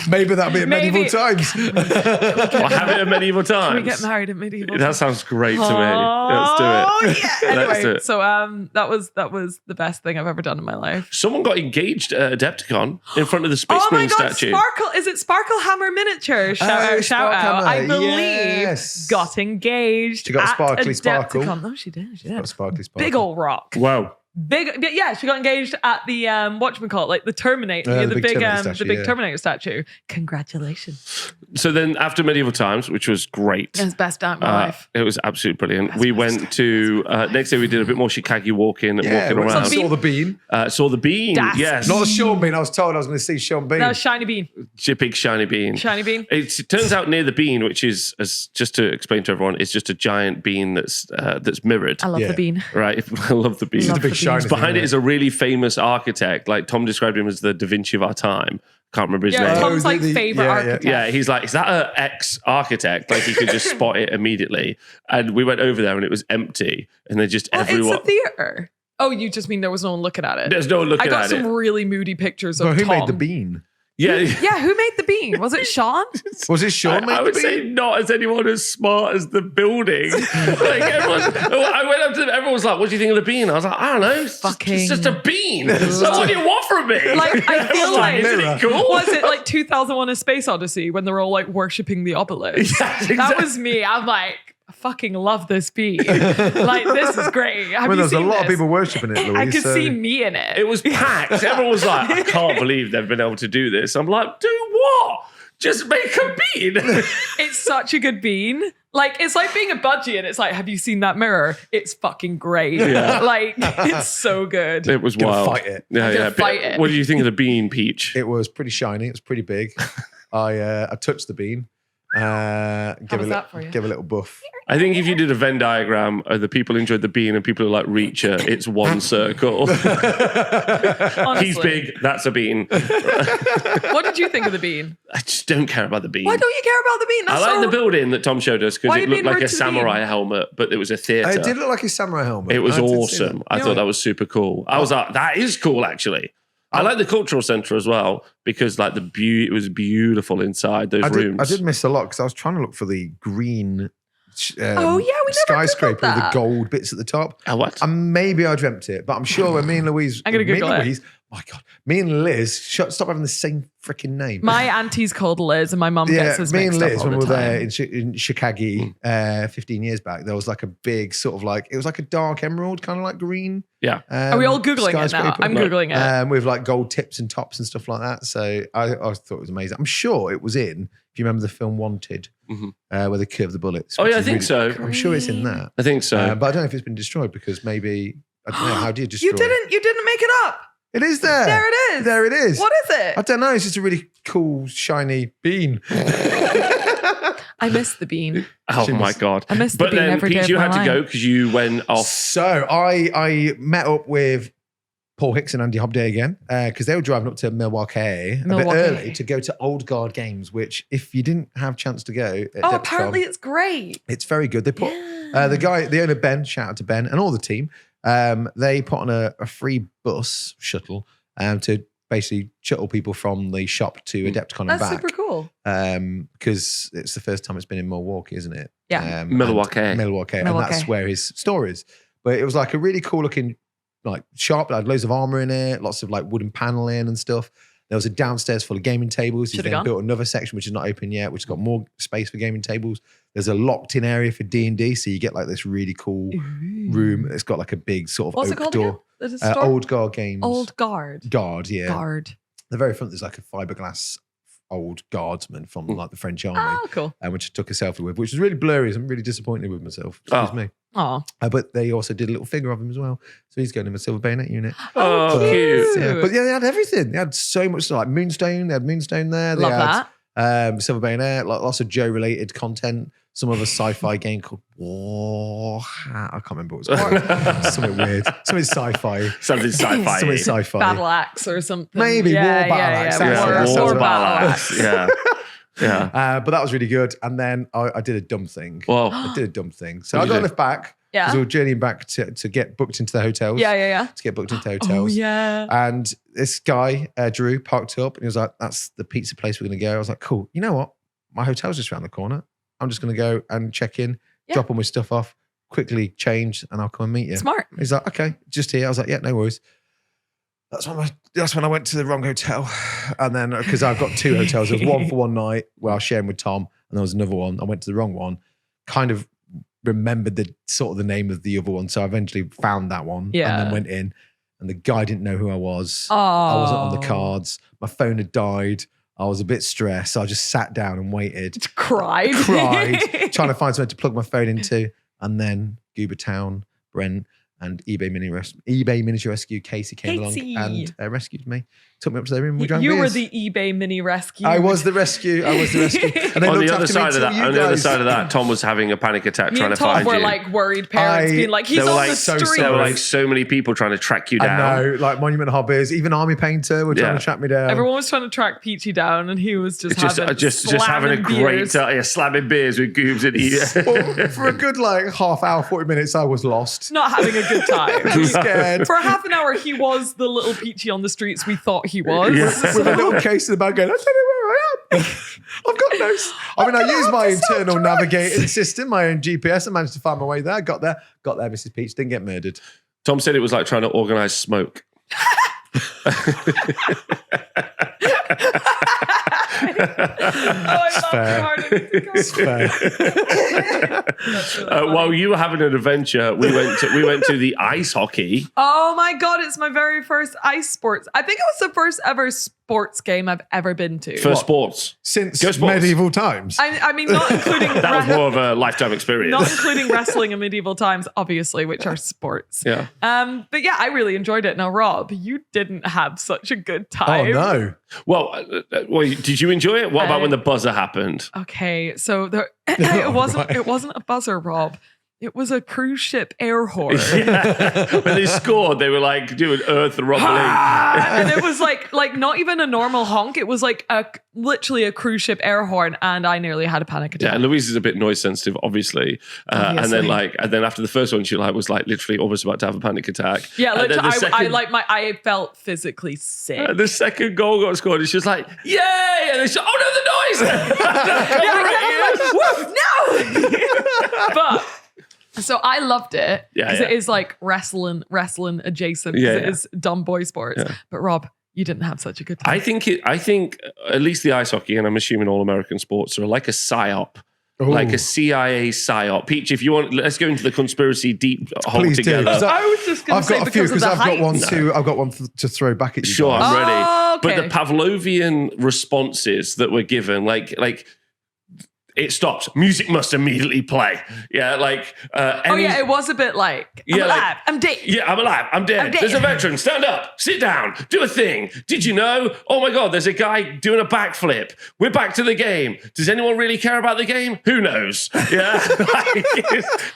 Maybe that'll be at Maybe. medieval times. I'll have it at medieval times. we get married at medieval That times. sounds great to me. Oh, Let's do it. yeah. Let's do Anyway, it. so that was the best thing I've ever done in my life. Someone got engaged at Adepticon in front of the Space Oh my Marine god, statue. Sparkle! Is it Sparkle Hammer Miniatures? Shout Oh, out, shout out. I Sparkhammer, believe yes. got engaged. She got a at sparkly sparkle. Adepticon. No, she did. She did. Got a sparkly sparkle. Big old rock. Wow. Big, yeah, she got engaged at the whatchamacallit, like the Terminator, the the big big Terminator statue, the big yeah. Terminator statue. Congratulations! So then after medieval times, which was great. That's best night of my life. It was absolutely brilliant. We went to next day. We did a bit more Chicago walking and walking I around. saw the bean. Saw the bean. Das Yes, Not a Sean bean. I was told I was going to see Sean bean. That was shiny bean. big shiny bean. Shiny bean. It turns out near the bean, which is just to explain to everyone, it's just a giant bean that's mirrored. I love Yeah. the bean. Right, I love the bean. It's a Love big the shiny beans. Behind thing, it is a really famous architect. Like Tom described him as the Da Vinci of our time. Can't remember his Yeah, name. Tom's like the- favorite yeah, yeah. architect. Yeah, he's like, is that an ex-architect? Like he could just spot it immediately. And we went over there and it was empty. And then just Well, everyone. it's a theater. Oh, you just mean there was no one looking at it? There's no one looking I got at some it. really moody pictures Well, of who Tom. made the bean? Yeah. Yeah, who made the bean? Was it Sean? Was it Sean made I the would bean? say not as anyone as smart as the building. Like I went up to them, everyone was like, "What do you think of the bean?" I was like, "I don't know, it's just a bean. So what do you want from me?" Like, I feel like, isn't it cool? Was it like 2001: A Space Odyssey when they're all like worshipping the obelisk? Yes, That exactly. was me. I'm like, I fucking love this bean. Like, this is great. Have Well, you there's a seen lot of this? people worshipping it, Louise. I could so- see me in it. It was packed. Everyone was like, "I can't believe they've been able to do this." I'm like, "Do what? Just make a bean." It's such a good bean. Like, it's like being a budgie, and it's like, have you seen that mirror? It's fucking great. Yeah. Like, it's so good. It was Gonna wild. fight it. Yeah, gonna fight it. What do you think of the bean, Peach? It was pretty shiny. It was pretty big. I touched the bean. Give was that for you? Give a little buff. I think if you did a Venn diagram of the people enjoyed the bean and people who like Reacher, it's one circle. Honestly. He's big, that's a bean. What did you think of the bean? I just don't care about the bean. Why don't you care about the bean? I That's like so... the building that Tom showed us because Why are it you looked being like rude a to the samurai bean? helmet, but it was a theatre. It did look like a samurai helmet. It was I did see awesome. that. I thought that was super cool. I was like, that is cool, actually. I like the cultural centre as well because like it was beautiful inside those rooms. I did miss a lot because I was trying to look for the green Oh, yeah, we never skyscraper Googled with the that. gold bits at the top. Oh, what? And maybe I dreamt it, but I'm sure when me and Louise, I'm gonna Google it. my God, me and Liz, stop having the same freaking name. My auntie's called Liz, and my mum gets us me and mixed up Liz, all when we the were there time. in Chicago 15 years back, there was like a big sort of like, it was like a dark emerald, kind of like green. Yeah. Are we all Googling it now? skyscraper. I'm Googling it. With like gold tips and tops and stuff like that. So I thought it was amazing. I'm sure it was in, if you remember the film Wanted, where they curve the bullets. Oh, which yeah, I is think so. I'm sure it's in that. I think so. But I don't know if it's been destroyed because maybe, I don't know, how do you destroy You didn't make it up. it? It is there. There it is. There it is. What is it? I don't know. It's just a really cool, shiny bean. I missed the bean. Oh She my was- God. I missed the But bean then, every day Peach, of you my had to go life. because you went off. So I met up with Paul Hicks and Andy Hobday again because they were driving up to Milwaukee a bit early to go to Old Guard Games, which if you didn't have a chance to go, at Oh, Adepticon, apparently it's great. it's very good. They put the owner Ben, shout out to Ben and all the team. They put on a free bus shuttle to basically shuttle people from the shop to Adepticon and That's back. super cool. Because it's the first time it's been in Milwaukee, isn't it? Yeah. Milwaukee. And that's where his store is. But it was like a really cool looking like shop that had loads of armor in it, lots of like wooden paneling and stuff. There was a downstairs full of gaming tables. He's Should've then gone. built another section which is not open yet, which has got more space for gaming tables. There's a locked-in area for D&D, so you get like this really cool room. It's got like a big sort of What's it oak called door. again? There's a store? Old Guard Games. Old Guard. Guard, yeah. Guard. The very front, there's like a fiberglass old guardsman from like the French army, Oh, cool. which I took a selfie with, which was really blurry. So I'm really disappointed with myself. Excuse me. Oh, But they also did a little figure of him as well. So he's going in a silver bayonet unit. Oh, But- cute. Yeah, but yeah, they had everything. They had so much stuff, like Moonstone. They had Moonstone there. They Love had, silver bayonet, lots of Joe-related content. Some other sci-fi game called Warhammer. I can't remember what it was called. Something weird. Something sci-fi. Something sci-fi. Something sci-fi. Battle Axe or something. Maybe War Battle Axe. That's War about Battle it. Axe. Yeah. Yeah. But that was really good. And then I did a dumb thing. Well, I did a dumb thing. So What I did got you do? enough back. Yeah. Because we were journeying back to get booked into the hotels. Yeah. To get booked into Oh, hotels. yeah. And this guy, Drew, parked up and he was like, that's the pizza place we're going to go. I was like, cool. You know what? My hotel's just around the corner. I'm just going to go and check in, drop all my stuff off, quickly change, and I'll come and meet you. Smart. He's like, okay, just here. I was like, yeah, no worries. That's when I went to the wrong hotel. And then, because I've got two hotels, there was one for one night where I was sharing with Tom, and there was another one. I went to the wrong one, kind of remembered the sort of the name of the other one. So I eventually found that one and then went in, and the guy didn't know who I was. Oh. I wasn't on the cards. My phone had died. I was a bit stressed. So I just sat down and waited. Cried. Trying to find something to plug my phone into. And then Goober Town, Brent, and eBay Miniature Rescue, Casey came Casey. along and rescued me. Took me up to their room. We drank You were beers. the eBay mini rescue. I was the rescue. And they on looked the other after me side of until that, you on the other guys- side of that, Tom was having a panic attack Me trying and to Tom find were you. like worried parents being like, he's They were on like the so street. There were sorry. like so many people trying to track you I down. know, like Monument Hobbies, even Army Painter were trying Yeah. to track me down. Everyone was trying to track Peachy down, and he was just Just having a slamming great beers. time, slamming beers with Goobs and Well, for a good like half hour, 40 minutes, I was lost. Not having a good time. I'm scared. For half an hour, he was the little Peachy on the streets we thought he was. With a little case in the bag going, I don't know where I am. I've got no... I used my internal navigating system, my own GPS, and managed to find my way there. Got there, Mrs. Peach. Didn't get murdered. Tom said it was like trying to organise smoke. It's fair. While you were having an adventure, we went to the ice hockey. Oh my God, it's my very first ice sports. I think it was the first ever sports game I've ever been to. For sports. Since Go sports. medieval times. I mean, not including That was more of a lifetime experience. not including wrestling in medieval times, obviously, which are sports. Yeah. But yeah, I really enjoyed it. Now, Rob, you didn't have such a good time. Oh, no. Well, did you enjoy it? What about when the buzzer happened? Okay, so it wasn't a buzzer, Rob. It was a cruise ship air horn. Yeah. When they scored, they were like doing earth rumbling. And it was like not even a normal honk. It was like literally a cruise ship air horn, and I nearly had a panic attack. Yeah, and Louise is a bit noise sensitive, obviously. And then after the first one, she was like literally almost about to have a panic attack. Yeah, and literally, I felt physically sick. And the second goal got scored, and she was like, "Yay!" And they said, "Oh no, the noise!" But. So I loved it because Yeah. it is like wrestling adjacent because it is dumb boy sports. Yeah. But Rob, you didn't have such a good time. I think at least the ice hockey, and I'm assuming all American sports, are like a psyop. Like a CIA psyop. Peach, if you want, let's go into the conspiracy deep hole Please together. do. I was just going to say because of the height. I've got one to throw back at you. Sure, guys. I'm ready. Okay. But the Pavlovian responses that were given, like it stops. Music must immediately play. Yeah, it was a bit like, I'm alive, I'm dead. Yeah, I'm alive, I'm dead. There's a veteran, stand up, sit down, do a thing. Did you know? Oh my God, there's a guy doing a backflip. We're back to the game. Does anyone really care about the game? Who knows? Yeah.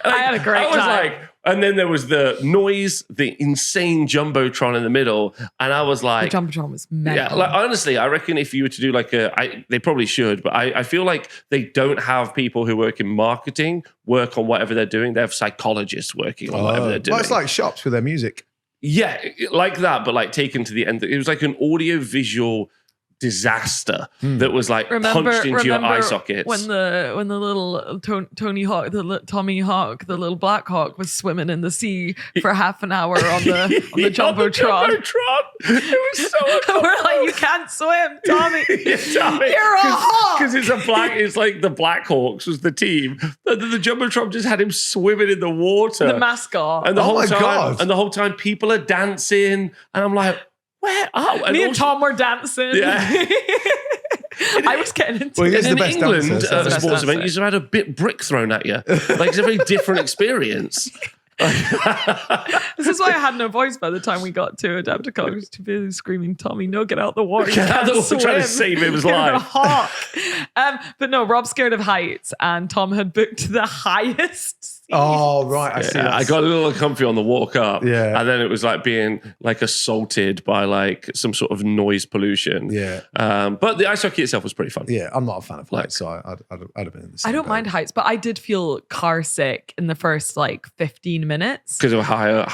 I had a great time. And then there was the noise, the insane Jumbotron in the middle. And I was like... The Jumbotron was mega. Yeah, honestly, I reckon if you were to do they probably should, but I feel like they don't have people who work in marketing work on whatever they're doing. They have psychologists working on whatever they're doing. Well, it's like shops with their music. Yeah, like that, but like taken to the end. It was like an audio-visual disaster that was like punched into your eye sockets. When the little Tommy Hawk, the little Black Hawk was swimming in the sea for half an hour on the Jumbotron. It was so uncomfortable. We're like, you can't swim, Tommy. Tommy. You're a hawk. Because it's like the Black Hawks was the team. And then the Jumbotron just had him swimming in the water. The mascot. And the whole time, God. and the whole time people are dancing. And I'm like, where are Me and Tom were dancing. Yeah. I was getting into Well, it. he's in the best England, dancer, so at a that's sports best event, dancer. you just had a bit brick thrown at you. Like, it's a very different experience. This is why I had no voice by the time we got to Adepticon. I was too busy screaming, Tommy, no, get out the water. You Get out can't the water, trying to swim. save his You're a life. hawk. But no, Rob's scared of heights, and Tom had booked the highest seat. Oh, right. I see that. I got a little uncomfy on the walk up. Yeah. And then it was like being like assaulted by like some sort of noise pollution. Yeah. But the ice hockey itself was pretty fun. Yeah, I'm not a fan of heights, so I'd have been in the same I don't boat. mind heights, but I did feel car sick in the first like 15 minutes. Because of how high up.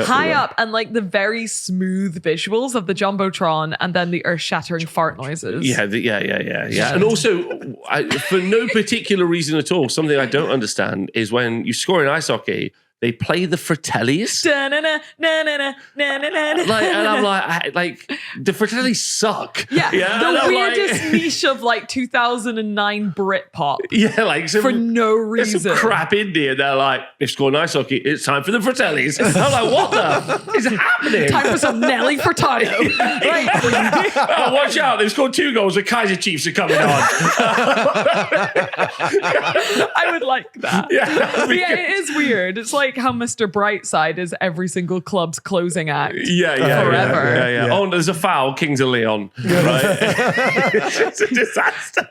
High we were. up and like the very smooth visuals of the Jumbotron and then the earth-shattering fart noises. Yeah. And also, for no particular reason at all, something I don't understand is when you score in ice hockey, they play the Fratellis. Da-na-na, na-na-na, na-na-na. And I'm like, the Fratellis suck. Yeah, And the I'm weirdest like, niche of like 2009 Britpop yeah, like for no there's reason. some crap indie, and they're like, they've scored ice hockey, it's time for the Fratellis. I'm like, what the is happening? Time for some Nelly Furtado. Right. Oh, watch out, they've scored 2 goals, the Kaiser Chiefs are coming on. I would like that. Yeah, But yeah, it is weird. It's like how Mr. Brightside is every single club's closing act. Yeah. Forever. Yeah. Oh, and there's a foul, Kings of Leon. Right? It's a disaster.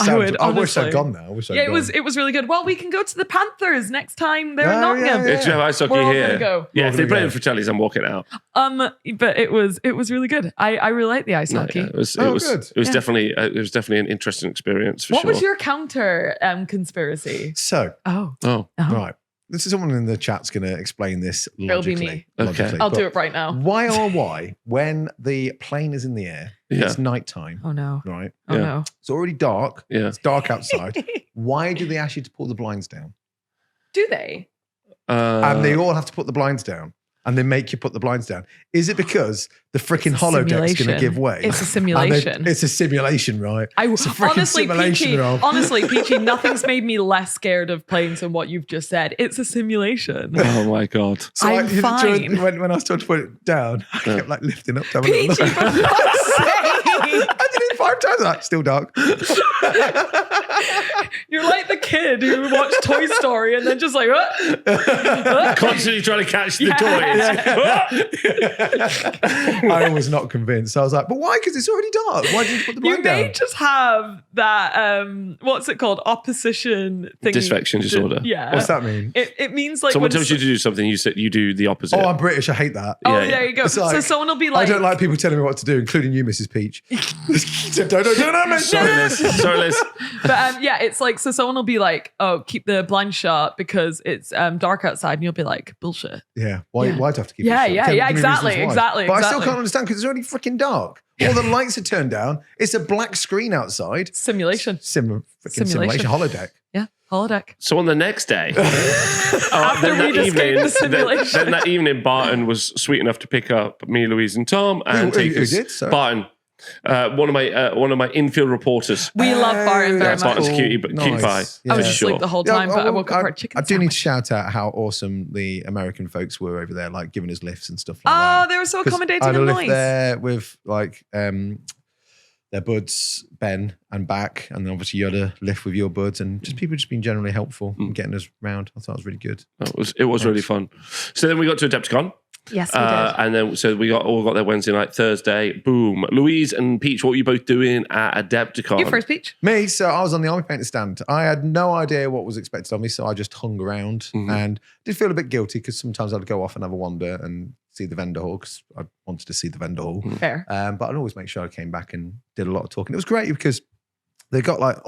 I would, I wish honestly. I'd gone there. Yeah, it was really good. Well, we can go to the Panthers next time they're in Nottingham. If you have ice hockey We're all here, gonna go. yeah, if they play go. the Fratellis, I'm walking out. But it was really good. I really like the ice hockey. Yeah, it was good. definitely an interesting experience for What sure. was your counter conspiracy? So, Oh. Oh, right. this is someone in the chat's going to explain this It'll be logically. me. Okay. I'll But do it right now. why, when the plane is in the air, it's nighttime, Oh no. right? Oh Yeah. no. It's already dark. Yeah. It's dark outside. Why do they ask you to pull the blinds down? Do they? And they all have to put the blinds down. And they make you put the blinds down. Is it because the freaking holodeck's going to give way? It's a And simulation. it's a simulation, right? It's a freaking Honestly, simulation, Peachy, Rob. Peachy, nothing's made me less scared of planes than what you've just said. It's a simulation. Oh my God. So I'm fine. When I was trying to put it down, I kept like lifting up. To have a Peachy, little for look. fuck's sake. I did it 5 times. Like, still dark. You're like the kid who watched Toy Story and then just like, what? Constantly trying to catch the toys. I was not convinced. I was like, but why? Because it's already dark. Why didn't you put the You blind may down? just have that, what's it called? Opposition thing. Dysfunction disorder. Yeah. What's that mean? It means like Someone when tells you to do something, you do the opposite. Oh, I'm British. I hate that. Oh, Yeah, there you go. It's like, So someone will be like, I don't like people telling me what to do, including you, Mrs. Peach. don't. Sorry, Liz. Sorry, Liz. But yeah, it's like, so someone will be like, oh, keep the blind shut because it's dark outside. And you'll be like, bullshit. Yeah. Why do I have to keep Yeah, it shut? yeah, Give yeah, me exactly, reasons why. exactly, But I still exactly. can't understand because it's already freaking dark. All the lights are turned down. It's a black screen outside. Simulation. Simulation holodeck. Yeah. Holodeck. So on the next day, After then we'd escaped the simulation. then that evening, Barton was sweet enough to pick up me, Louise, and Tom, and take who us. did? Sorry. Barton, one of my infield reporters. We love Barton very much. Barton's cutie pie. I was asleep the whole time, but I woke up for a chicken I do need to sandwich. shout out how awesome the American folks were over there, like giving us lifts and stuff like Oh, that. they were so 'Cause accommodating I had a and lift nice. there with like their buds, Ben and back, and then obviously you had a lift with your buds, and just people just being generally helpful and getting us round. I thought it was really good. It was really fun. So then we got to Adepticon. Yes, we did. And then so we all got there Wednesday night, Thursday. Boom. Louise and Peach, what were you both doing at Adepticon? You first, Peach. Me, so I was on the army painter stand. I had no idea what was expected of me, so I just hung around and did feel a bit guilty because sometimes I'd go off and have a wander and see the vendor hall because I wanted to see the vendor hall. Fair. But I'd always make sure I came back and did a lot of talking. It was great because they got like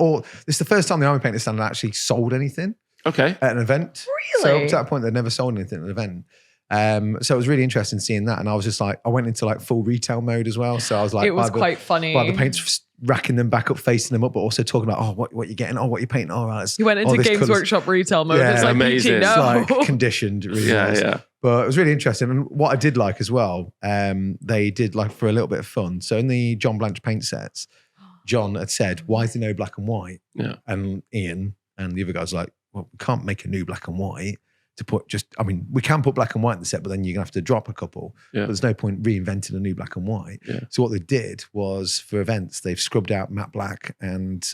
this is the first time the army painter stand had actually sold anything Okay. at an event. Really? So up to that point, they'd never sold anything at an event. So it was really interesting seeing that, and I was just like, I went into like full retail mode as well. So I was like, It was by the- quite funny. by the paints racking them back up, facing them up, but also talking about what you're getting, what you're painting. All right, You went into Games Workshop retail mode. Yeah, It's like, amazing. Peachy, no. It's like conditioned, it really Yeah, was. yeah. But it was really interesting. And what I did like as well, they did like for a little bit of fun. So in the John Blanche paint sets, John had said, why is there no black and white? Yeah. And Ian and the other guys were like, well, we can't make a new black and white to put we can put black and white in the set, but then you're going to have to drop a couple. Yeah. But there's no point reinventing a new black and white. Yeah. So what they did was for events, they've scrubbed out matte black and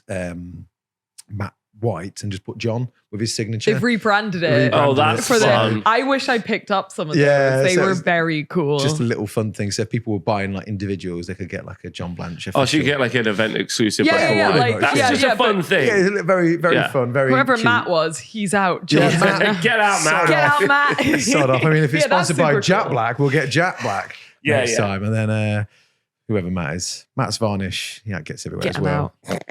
matte white and just put John with his signature. They've rebranded it. Oh, that's for fun. I wish I picked up some of Yeah, those. They so were it's very cool. Just a little fun thing. So if people were buying like individuals, they could get like a John Blanche. Oh, so you official. get like an event exclusive. Yeah, black and yeah, white. like- That's yeah, just yeah, a fun but- thing. Yeah, it's very, very Yeah. fun. Very Whoever cute. Matt was, he's out. Yeah, Just- Matt. Get out, Matt. Get out, Matt. Sort of. I mean, if it's Yeah, that's sponsored by super Jack cool. Black, we'll get Jack Black Yeah, next yeah. time. And then whoever Matt is, Matt's Varnish, yeah, it gets everywhere Get as him well. out.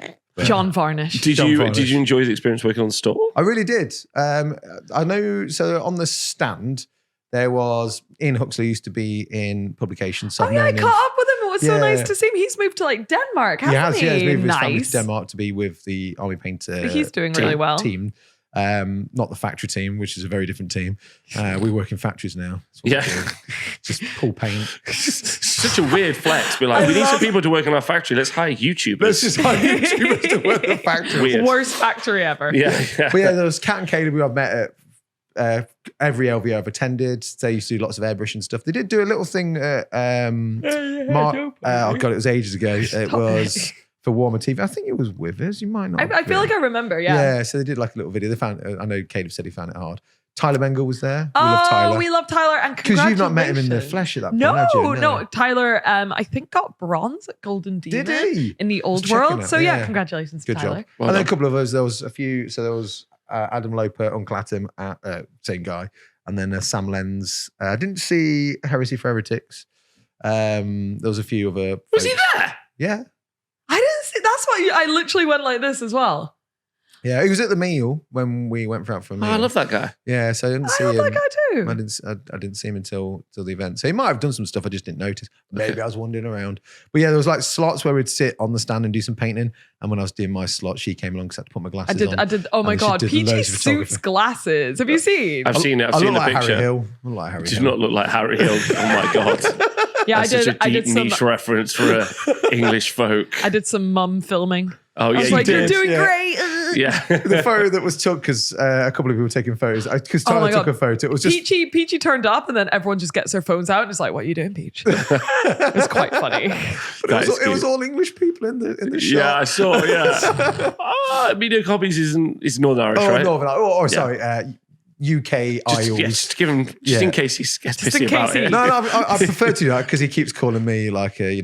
John Varnish. Did John you Varnish. enjoy the experience working on the store? I really did. I know. So on the stand, there was Ian Huxley used to be in publications. So Oh I've yeah, I known him. caught up with him. It was so Yeah. nice to see him. He's moved to like Denmark, hasn't He has, yeah, he's moved with his family to Nice. Denmark to be with the Army Painter. He's doing really well. Team, not the factory team, which is a very different team. We work in factories now. That's what Yeah. we do. Just pull paint. Such a weird flex. Be like, we need some people to work in our factory. Let's hire YouTubers. Let's just hire YouTubers to work at the factory. Weird. Worst factory ever. Yeah, yeah. But yeah, there was Kat and Caleb who I've met at every LVO I've attended. They used to do lots of airbrush and stuff. They did do a little thing at oh God, it was ages ago. It was for Warmer TV. I think it was with us. You might not. I feel like I remember. Yeah. Yeah, so they did like a little video. They found. I know Caleb said he found it hard. Tyler Bengal was there. We love Tyler. Oh, we love Tyler, and Because you've not met him in the congratulations. flesh at that point, No, had you? no. Tyler, I think got bronze at Golden Demon Did he? in the old Just checking world. it, So yeah, yeah. congratulations, Good Tyler. job. Well and then done. a couple of us. There was a few. So there was Adam Loper, Uncle Atom, same guy, and then Sam Lenz. I didn't see Heresy for Heretics. There was a few other. Was he folks. there? Yeah. I didn't see. That's what I literally went like this as well. Yeah, he was at the meal when we went out for a meal. Oh, I love that guy. Yeah, so I didn't see I him. love that guy too. I didn't see him until the event. So he might have done some stuff I just didn't notice. Maybe I was wandering around. But yeah, there was like slots where we'd sit on the stand and do some painting. And when I was doing my slot, she came along because I had to put my glasses on. I did. Oh my And she God. did Peachy loads of suits photography. glasses. Have you seen? I've seen it. I've I seen look the like picture. Harry Hill. I look like Harry Does Hill. not look like Harry Hill. Oh my God. Yeah, That's such a I deep did some. niche reference for English folk. I did some mum filming. Oh, yeah, I was you like, "You're did. doing yeah. great." Yeah. The photo that was took because a couple of people were taking photos. Because Oh my Tyler took God. a photo. It was just Peachy turned up, and then everyone just gets their phones out and is like, "What are you doing, Peach?" It was quite funny. but it was all English people in the shot. Yeah, I saw. Yeah. Media Hobbies is Northern Irish, right? Northern. Sorry. UK Isles. Just give him, in case he gets pissy in about case he- it. No, I prefer to do that because he keeps calling me like a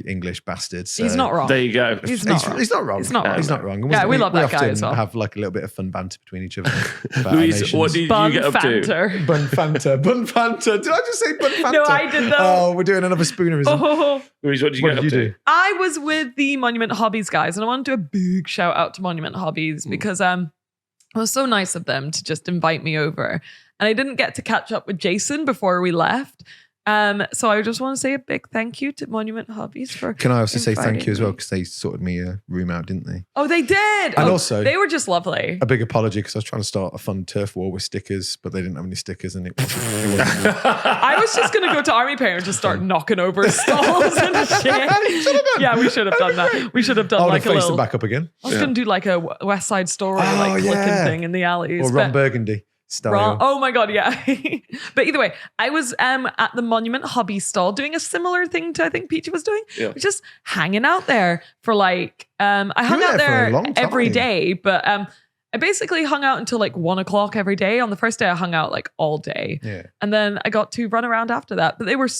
English bastard. So. He's not wrong. There you go. He's not wrong. He's not wrong. He's not wrong. He's not wrong. And Yeah, we love that guy often as well. have like a little bit of fun banter between each other. about our Louise, nations. what did you Bun get up to? Fanter. Bun Fanta. Bun Fanta. Did I just say Bun Fanta? No, I did though. Oh, we're doing another spoonerism. Oh. Louise, what did you What get did up you to? do? I was with the Monument Hobbies guys, and I want to do a big shout out to Monument Hobbies because it was so nice of them to just invite me over. And I didn't get to catch up with Jason before we left. So I just want to say a big thank you to Monument Hobbies for Can I also say thank inviting you as well me. because they sorted me a room out, didn't they? Oh, they did. And Oh, also- they were just lovely. A big apology because I was trying to start a fun turf war with stickers, but they didn't have any stickers and it wasn't I was just going to go to Army Pair and just start knocking over stalls and shit. Yeah, we should have done that. We should have done I would like have a faced little. them back up again. I was going to do like a West Side Story like clicking yeah. thing in the alleys. Or Ron but- Burgundy style. Oh my God, yeah. But either way, I was at the Monument Hobby stall doing a similar thing to I think Peachy was doing. Yeah. Just hanging out there for like, I hung were out there for a there long every time. day, but I basically hung out until like 1 o'clock every day. On the first day, I hung out like all day. Yeah. And then I got to run around after that. But it was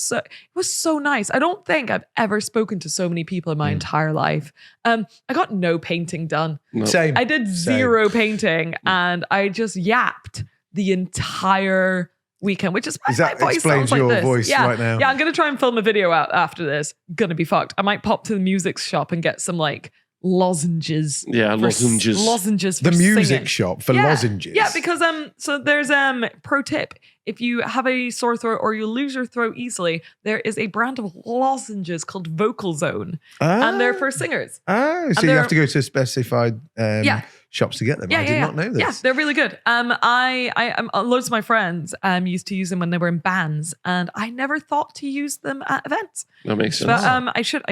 so nice. I don't think I've ever spoken to so many people in my entire life. I got no painting done. Same. I did zero painting and I just yapped the entire weekend, which is why That my voice explains sounds like your this. voice yeah. right now. Yeah, I'm going to try and film a video out after this. Gonna be fucked. I might pop to the music shop and get some like lozenges. Yeah, for lozenges. Lozenges for The music singing. shop for Yeah. lozenges. Yeah, because so there's pro tip. If you have a sore throat or you lose your throat easily, there is a brand of lozenges called Vocal Zone. And they're for singers. Oh, so and you they're- have to go to specified shops to get them. I did not know this. Yeah, they're really good. I loads of my friends used to use them when they were in bands, and I never thought to use them at events. That makes sense. But I should.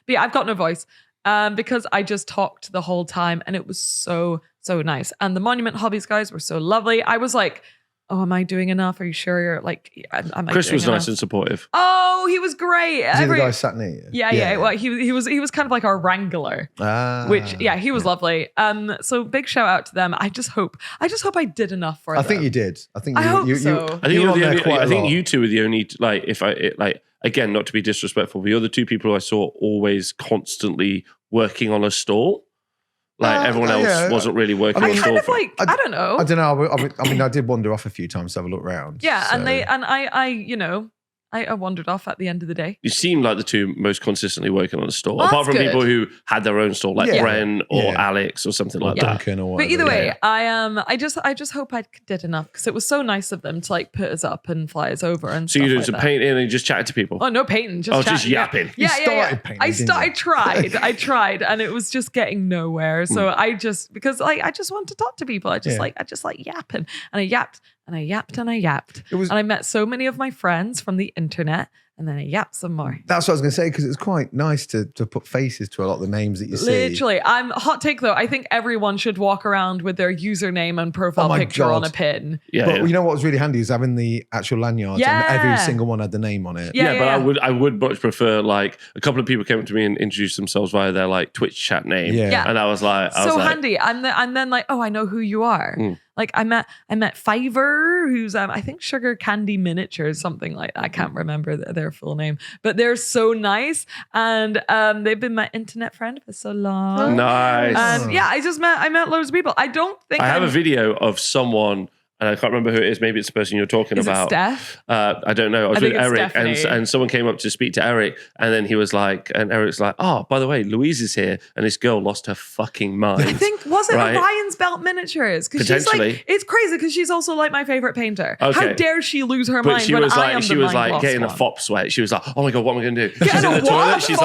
But yeah, I've got no voice because I just talked the whole time, and it was so nice. And the Monument Hobbies guys were so lovely. I was like, "Oh, am I doing enough? Are you sure you're like?" Am I Chris doing was nice enough? and supportive. Oh, he was great. Is he the guy sat near you? Yeah. Well, he was kind of like our wrangler. Which he was lovely. So big shout out to them. I just hope I did enough for them. I think you did. I think I you, hope you, so. you, I think you you're were on the there only, quite a I think lot. you two were the only again, not to be disrespectful, but you're the two people I saw always constantly working on a stall. Like everyone else wasn't really working on a I stall. kind of like I don't know. I don't know. I mean, I did wander off a few times to have a look around. Yeah, so. I wandered off at the end of the day. You seem like the two most consistently working on a stall, Oh, apart that's from good. people who had their own stall, like Yeah. Bren or Yeah. Alex or something like Yeah. that. Duncan or But whatever. either way, yeah. I just hope I did enough because it was so nice of them to like put us up and fly us over and So you stuff did like some that. painting and you just chatted to people. Oh, no painting. Just Just chatting, yapping. Yeah, You yeah, started painting, didn't you? I tried, and it was just getting nowhere. So I just because I just want to talk to people. I just like yapping, and I yapped and I yapped and I yapped, and I met so many of my friends from the internet, and then I yapped some more. That's what I was going to say because it's quite nice to put faces to a lot of the names that you see. Literally, I'm hot take though. I think everyone should walk around with their username and profile Oh my picture God. on a pin. Yeah, But yeah. you know what was really handy is having the actual lanyards Yeah. and every single one had the name on it. Yeah, Yeah, but I would much prefer like a couple of people came up to me and introduced themselves via their like Twitch chat name. Yeah. And I was like, So handy. I'm then like, oh, I know who you are. Like I met Fiverr, who's I think Sugar Candy Minatures, something like that. I can't remember their full name, but they're so nice, and they've been my internet friend for so long. Nice. And yeah, I met loads of people. I don't think I have a video of someone and I can't remember who it is. Maybe it's the person you're talking Is about. it Steph? I don't know. I was think with it's Eric, Stephanie. and someone came up to speak to Eric, and then he was like, and Eric's like, "Oh, by the way, Louise is here," and this girl lost her fucking mind. I think, was it Right. Orion's Belt Miniatures? Because she's Potentially. like, it's crazy because she's also like my favorite painter. Okay. How dare she lose her But mind she when was I like, am she the was mind like lost getting a one. fop sweat. She was like, "Oh my god, what am I going to do?" She's in a the toilet. what? She's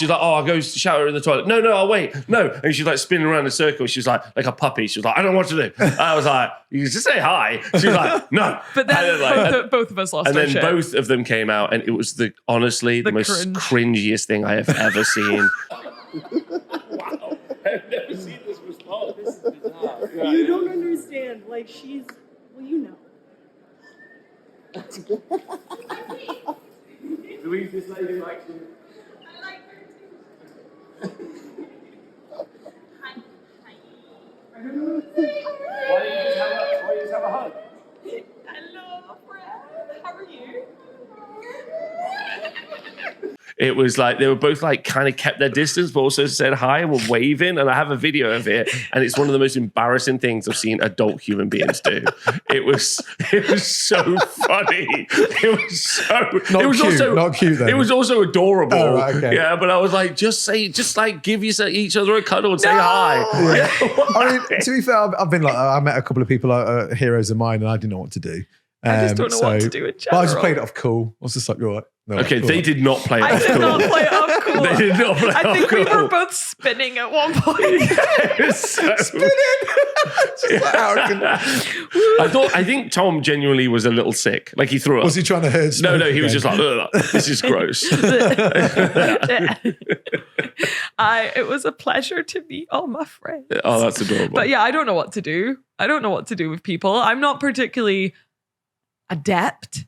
like, "Oh, I'll go shower in the toilet." No, I'll wait. No, and she's like spinning around in a circle. She's like a puppy. She was like, "I don't know what to do." I was like, "You just say hi." She was like, "No." But then And like, both of us lost and our then shit. both of them came out, and it was honestly the most cringiest thing I have ever seen. Wow, I've never seen this before. This is bizarre. You don't understand. Like, she's, well, you know. Louise, this lady likes you. I like her too. Hi. Why don't you just have a hug? Hello, friend. How are you? It was like they were both like kind of kept their distance, but also said hi and were waving. And I have a video of it, and it's one of the most embarrassing things I've seen adult human beings do. It was so funny. It was so Not cute then. It was also adorable. Oh, right, okay. Yeah, but I was like, just give each other a cuddle and say hi. Yeah. I mean, to be fair, I've been like, I met a couple of people, heroes of mine, and I didn't know what to do. I just don't know what to do in But I just general. played it off cool. I was just like, you're right. No, Okay, cool. they did not play it I off did cool. not play it off cool. They did not play it I off think we cool. were both spinning at one point. It was so- Just like arrogant. I think Tom genuinely was a little sick. Like he threw up. Was he trying to herd No, smoke he was again? just like, "Ugh, this is gross." It was a pleasure to meet all my friends. Oh, that's adorable. But yeah, I don't know what to do. I don't know what to do with people. I'm not particularly adept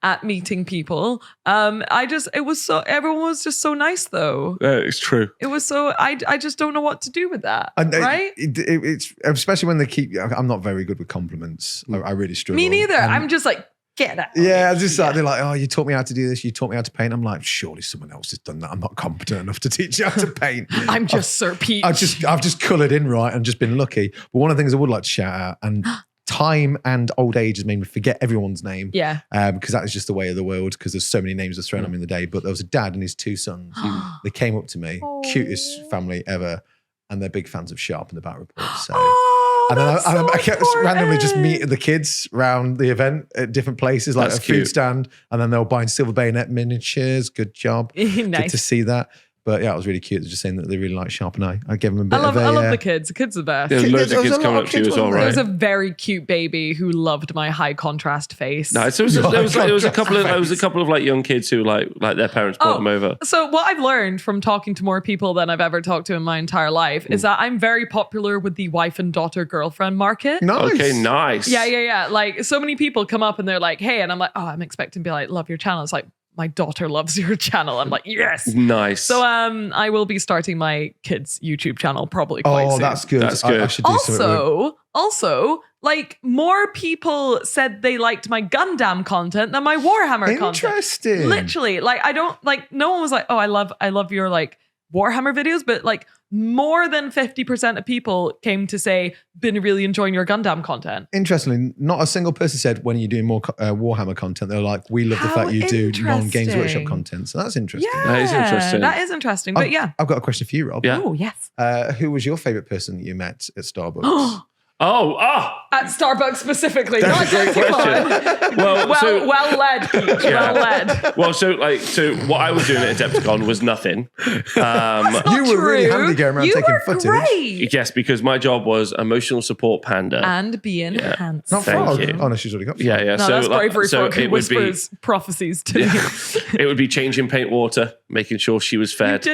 at meeting people. Everyone was just so nice though. It's true. It was so, I just don't know what to do with that. Right? It's especially when they keep. I'm not very good with compliments. I really struggle. Me neither. And- I'm just like, get out. Yeah, I just like, they're like, "Oh, you taught me how to do this. You taught me how to paint." I'm like, surely someone else has done that. I'm not competent enough to teach you how to paint. I'm just Sir Peach. I've just coloured in right and just been lucky. But one of the things I would like to shout out, and time and old age has made me forget everyone's name. Yeah. Because that is just the way of the world, because there's so many names that's thrown at me in the day. But there was a dad and his two sons. They came up to me, cutest family ever, and they're big fans of Sharp and the Bat Report. So. And then I kept randomly just meeting the kids around the event at different places, like That's a food cute. stand, and then they were buying silver bayonet miniatures. Good job. Good Nice. to see that. But yeah, it was really cute. Just saying that they really like Sharp, and I gave them a bit I love of a. the kids. The kids are the best. There's loads There of was kids a lot coming of up to you kids, as well, wasn't There right? was a very cute baby who loved my high contrast face. No, so there was a couple of like young kids who like their parents brought them over. So what I've learned from talking to more people than I've ever talked to in my entire life is that I'm very popular with the wife and daughter girlfriend market. Nice. Okay, nice. Yeah. Like so many people come up and they're like, "Hey," and I'm like, "Oh, I'm expecting to be like, love your channel." It's like, my daughter loves your channel. I'm like, yes. Nice. So I will be starting my kids' YouTube channel probably quite soon. That's good. That's good. I should do something with Also, like more people said they liked my Gundam content than my Warhammer content. Interesting. Literally, like I don't like. No one was like, "Oh, I love your like Warhammer videos," but like more than 50% of people came to say, "Been really enjoying your Gundam content." Interestingly, not a single person said when you're doing more Warhammer content, they're like, "We love the How fact you do non-Games interesting. Workshop content." So that's interesting. Yeah, That is interesting. That is interesting. But yeah. I've got a question for you, Rob. Yeah. Oh yes. Who was your favorite person that you met at Starbucks? At Starbucks specifically. That's a great question. Well led, Peach. Yeah. Well led. Well, so what I was doing at Adepticon was nothing. You were really handy going around you taking were footage. Great. Yes, because my job was emotional support panda. And be enhanced. Not Thank Frog. you. Oh no, she's already got. Yeah. No, so that's bravery so Frog who it would be whispers prophecies to me. it would be changing paint water, making sure she was fed.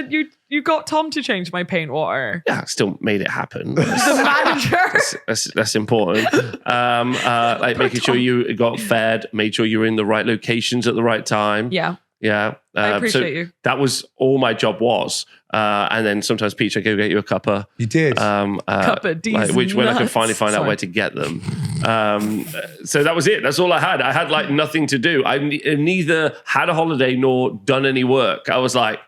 You got Tom to change my paint water. Yeah, still made it happen. The manager. That's important. Like making sure you got fed, made sure you were in the right locations at the right time. Yeah. Yeah. I appreciate you. That was all my job was. And then sometimes, Peach, I go get you a cuppa. You did. Cuppa D's when I could nuts. finally find out Sorry. where to get them. So that was it. That's all I had. I had like nothing to do. I neither had a holiday nor done any work. I was like,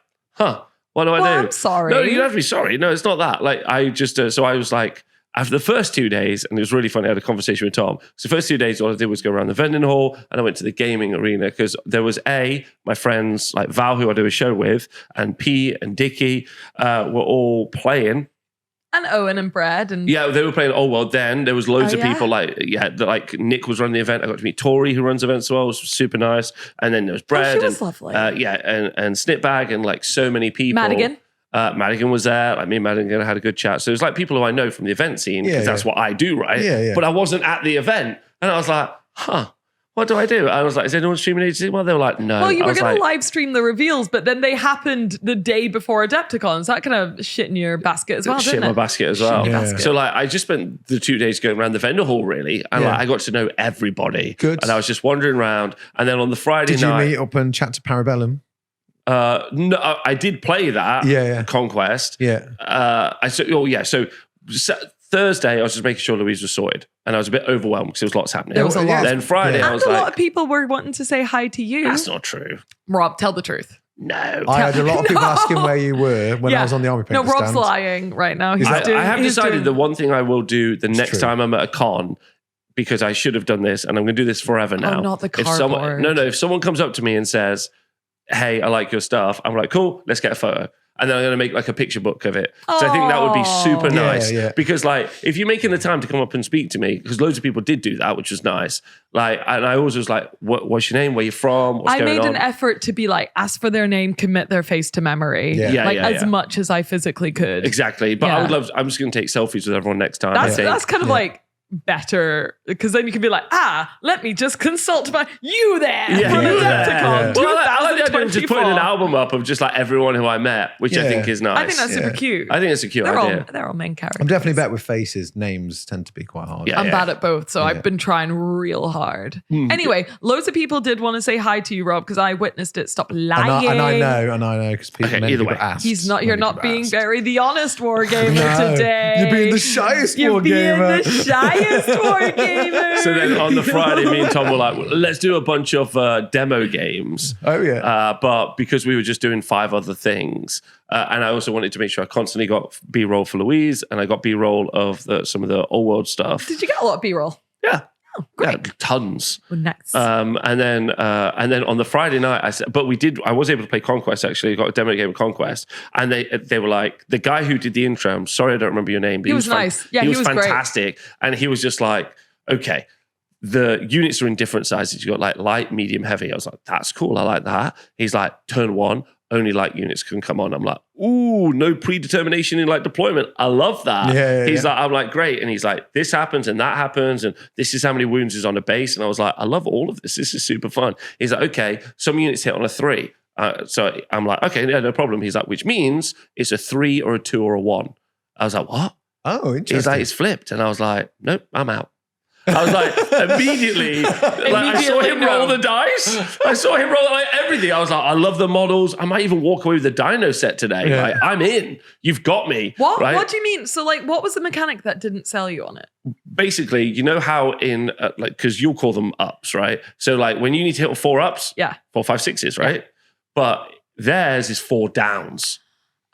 what do I do? I'm sorry. No, you don't have to be sorry. No, it's not that. Like I just, so I was like, after the first 2 days, and it was really funny, I had a conversation with Tom. So the first 2 days, all I did was go around the vending hall, and I went to the gaming arena because there was my friends like Val, who I do a show with, and P and Dickie were all playing. And Owen and Brad. And yeah, they were playing. Oh, well, then there was loads of people like Nick was running the event. I got to meet Tori, who runs events as well. It was super nice. And then there was Brad. She was lovely. And Snipbag and like so many people. Madigan was there. Like me and Madigan had a good chat. So it was like people who I know from the event scene because that's what I do, right? Yeah. But I wasn't at the event. And I was like, what do I do? I was like, is anyone streaming AGC? Well, they were like, no. Well, you were going to live stream the reveals, but then they happened the day before Adepticon. So that kind of shit in your basket as well, didn't it? Shit in my basket as well. Yeah. So like, I just spent the 2 days going around the vendor hall, really. And like, I got to know everybody. Good. And I was just wandering around. And then on the Friday night. Did you meet up and chat to Parabellum? No, I did play that. Conquest. Yeah. So Thursday, I was just making sure Louise was sorted. And I was a bit overwhelmed because there was lots happening. There was a lot. Then Friday, I was a like... lot of people were wanting to say hi to you. That's not true. Rob, tell the truth. No. I had a lot of people asking where you were when I was on the Army Painter No, Rob's stand. lying right now. I have decided the one thing I will do the next time I'm at a con, because I should have done this, and I'm going to do this forever now. Oh, not the If cardboard. if someone comes up to me and says, hey, I like your stuff, I'm like, cool, let's get a photo. And then I'm going to make like a picture book of it. So I think that would be super nice. Because like, if you're making the time to come up and speak to me, because loads of people did do that, which was nice. Like, and I always was like, what's your name? Where you from? What's going on? I made an effort to be like, ask for their name, commit their face to memory. As much as I physically could. Exactly. But I would love, I'm just going to take selfies with everyone next time. That's kind of like better, because then you can be like, let me just consult about you there. Adepticon. Well, I like the idea of just putting an album up of just like everyone who I met, which I think is nice. I think that's super cute. I think it's a cute idea. They're all main characters. I'm definitely better with faces. Names tend to be quite hard. I'm bad at both, so I've been trying real hard. Anyway, loads of people did want to say hi to you, Rob, because I witnessed it. Stop lying. And I know, because people asked. You're not being very the honest wargamer today. You're being the shyest wargamer. The shyest wargamer. So then on the Friday, me and Tom were like, let's do a bunch of demo games. Oh, yeah. But because we were just doing 5 other things, and I also wanted to make sure I constantly got B-roll for Louise, and I got B-roll of some of the old world stuff. Did you get a lot of B-roll? Yeah. Oh, great. Yeah, tons. Oh, next. And then on the Friday night, I was able to play Conquest, actually. I got a demo game of Conquest. And they were like, the guy who did the intro, I'm sorry I don't remember your name, but he was nice. Yeah, he was fantastic. Great. And he was just like, okay, the units are in different sizes. You got like light, medium, heavy. I was like, that's cool. I like that. He's like, turn 1, only light units can come on. I'm like, ooh, no predetermination in like deployment. I love that. He's like, I'm like, great. And he's like, this happens and that happens. And this is how many wounds is on a base. And I was like, I love all of this. This is super fun. He's like, okay, some units hit on a 3. So I'm like, okay, yeah, no problem. He's like, which means it's a 3 or a 2 or a 1. I was like, what? Oh, interesting. He's like, it's flipped. And I was like, nope, I'm out. I was like, immediately, I saw him roll the dice. I saw him roll like everything. I was like, I love the models. I might even walk away with the dino set today. Yeah. Like, I'm in. You've got me. What? Right? What do you mean? So, like, what was the mechanic that didn't sell you on it? Basically, you know how in, because you'll call them ups, right? So, like, when you need to hit 4 ups, 4, 5, 6s, right? Yeah. But theirs is 4 downs.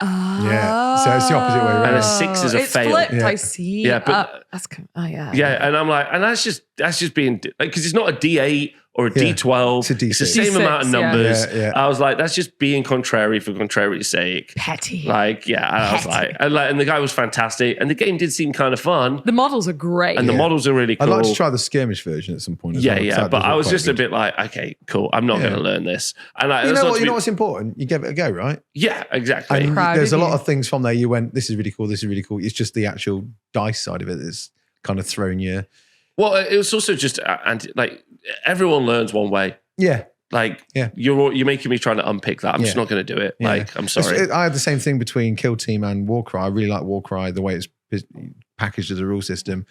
Yeah, so it's the opposite way around. And a 6 is a fail. Flipped, I see. Yeah, but yeah, and I'm like, and that's just being like, because it's not a D8 or a D12. It's the same amount of numbers. Yeah. I was like, that's just being contrary for contrary's sake. Petty. Like, yeah, and I was like, and the guy was fantastic, and the game did seem kind of fun. The models are great, and the models are really cool. I'd like to try the skirmish version at some point. As well, yeah, but I was just a bit like, okay, cool. I'm not going to learn this. And you know what's important? You give it a go, right? Yeah, exactly. And there's a lot of things from there. You went, this is really cool. This is really cool. It's just the actual dice side of it that's kind of thrown you. Well, it was also just like everyone learns one way. Yeah. Like you're making me trying to unpick that. I'm just not going to do it. Yeah. Like, I'm sorry. I had the same thing between Kill Team and Warcry. I really like Warcry, the way it's packaged as a rule system.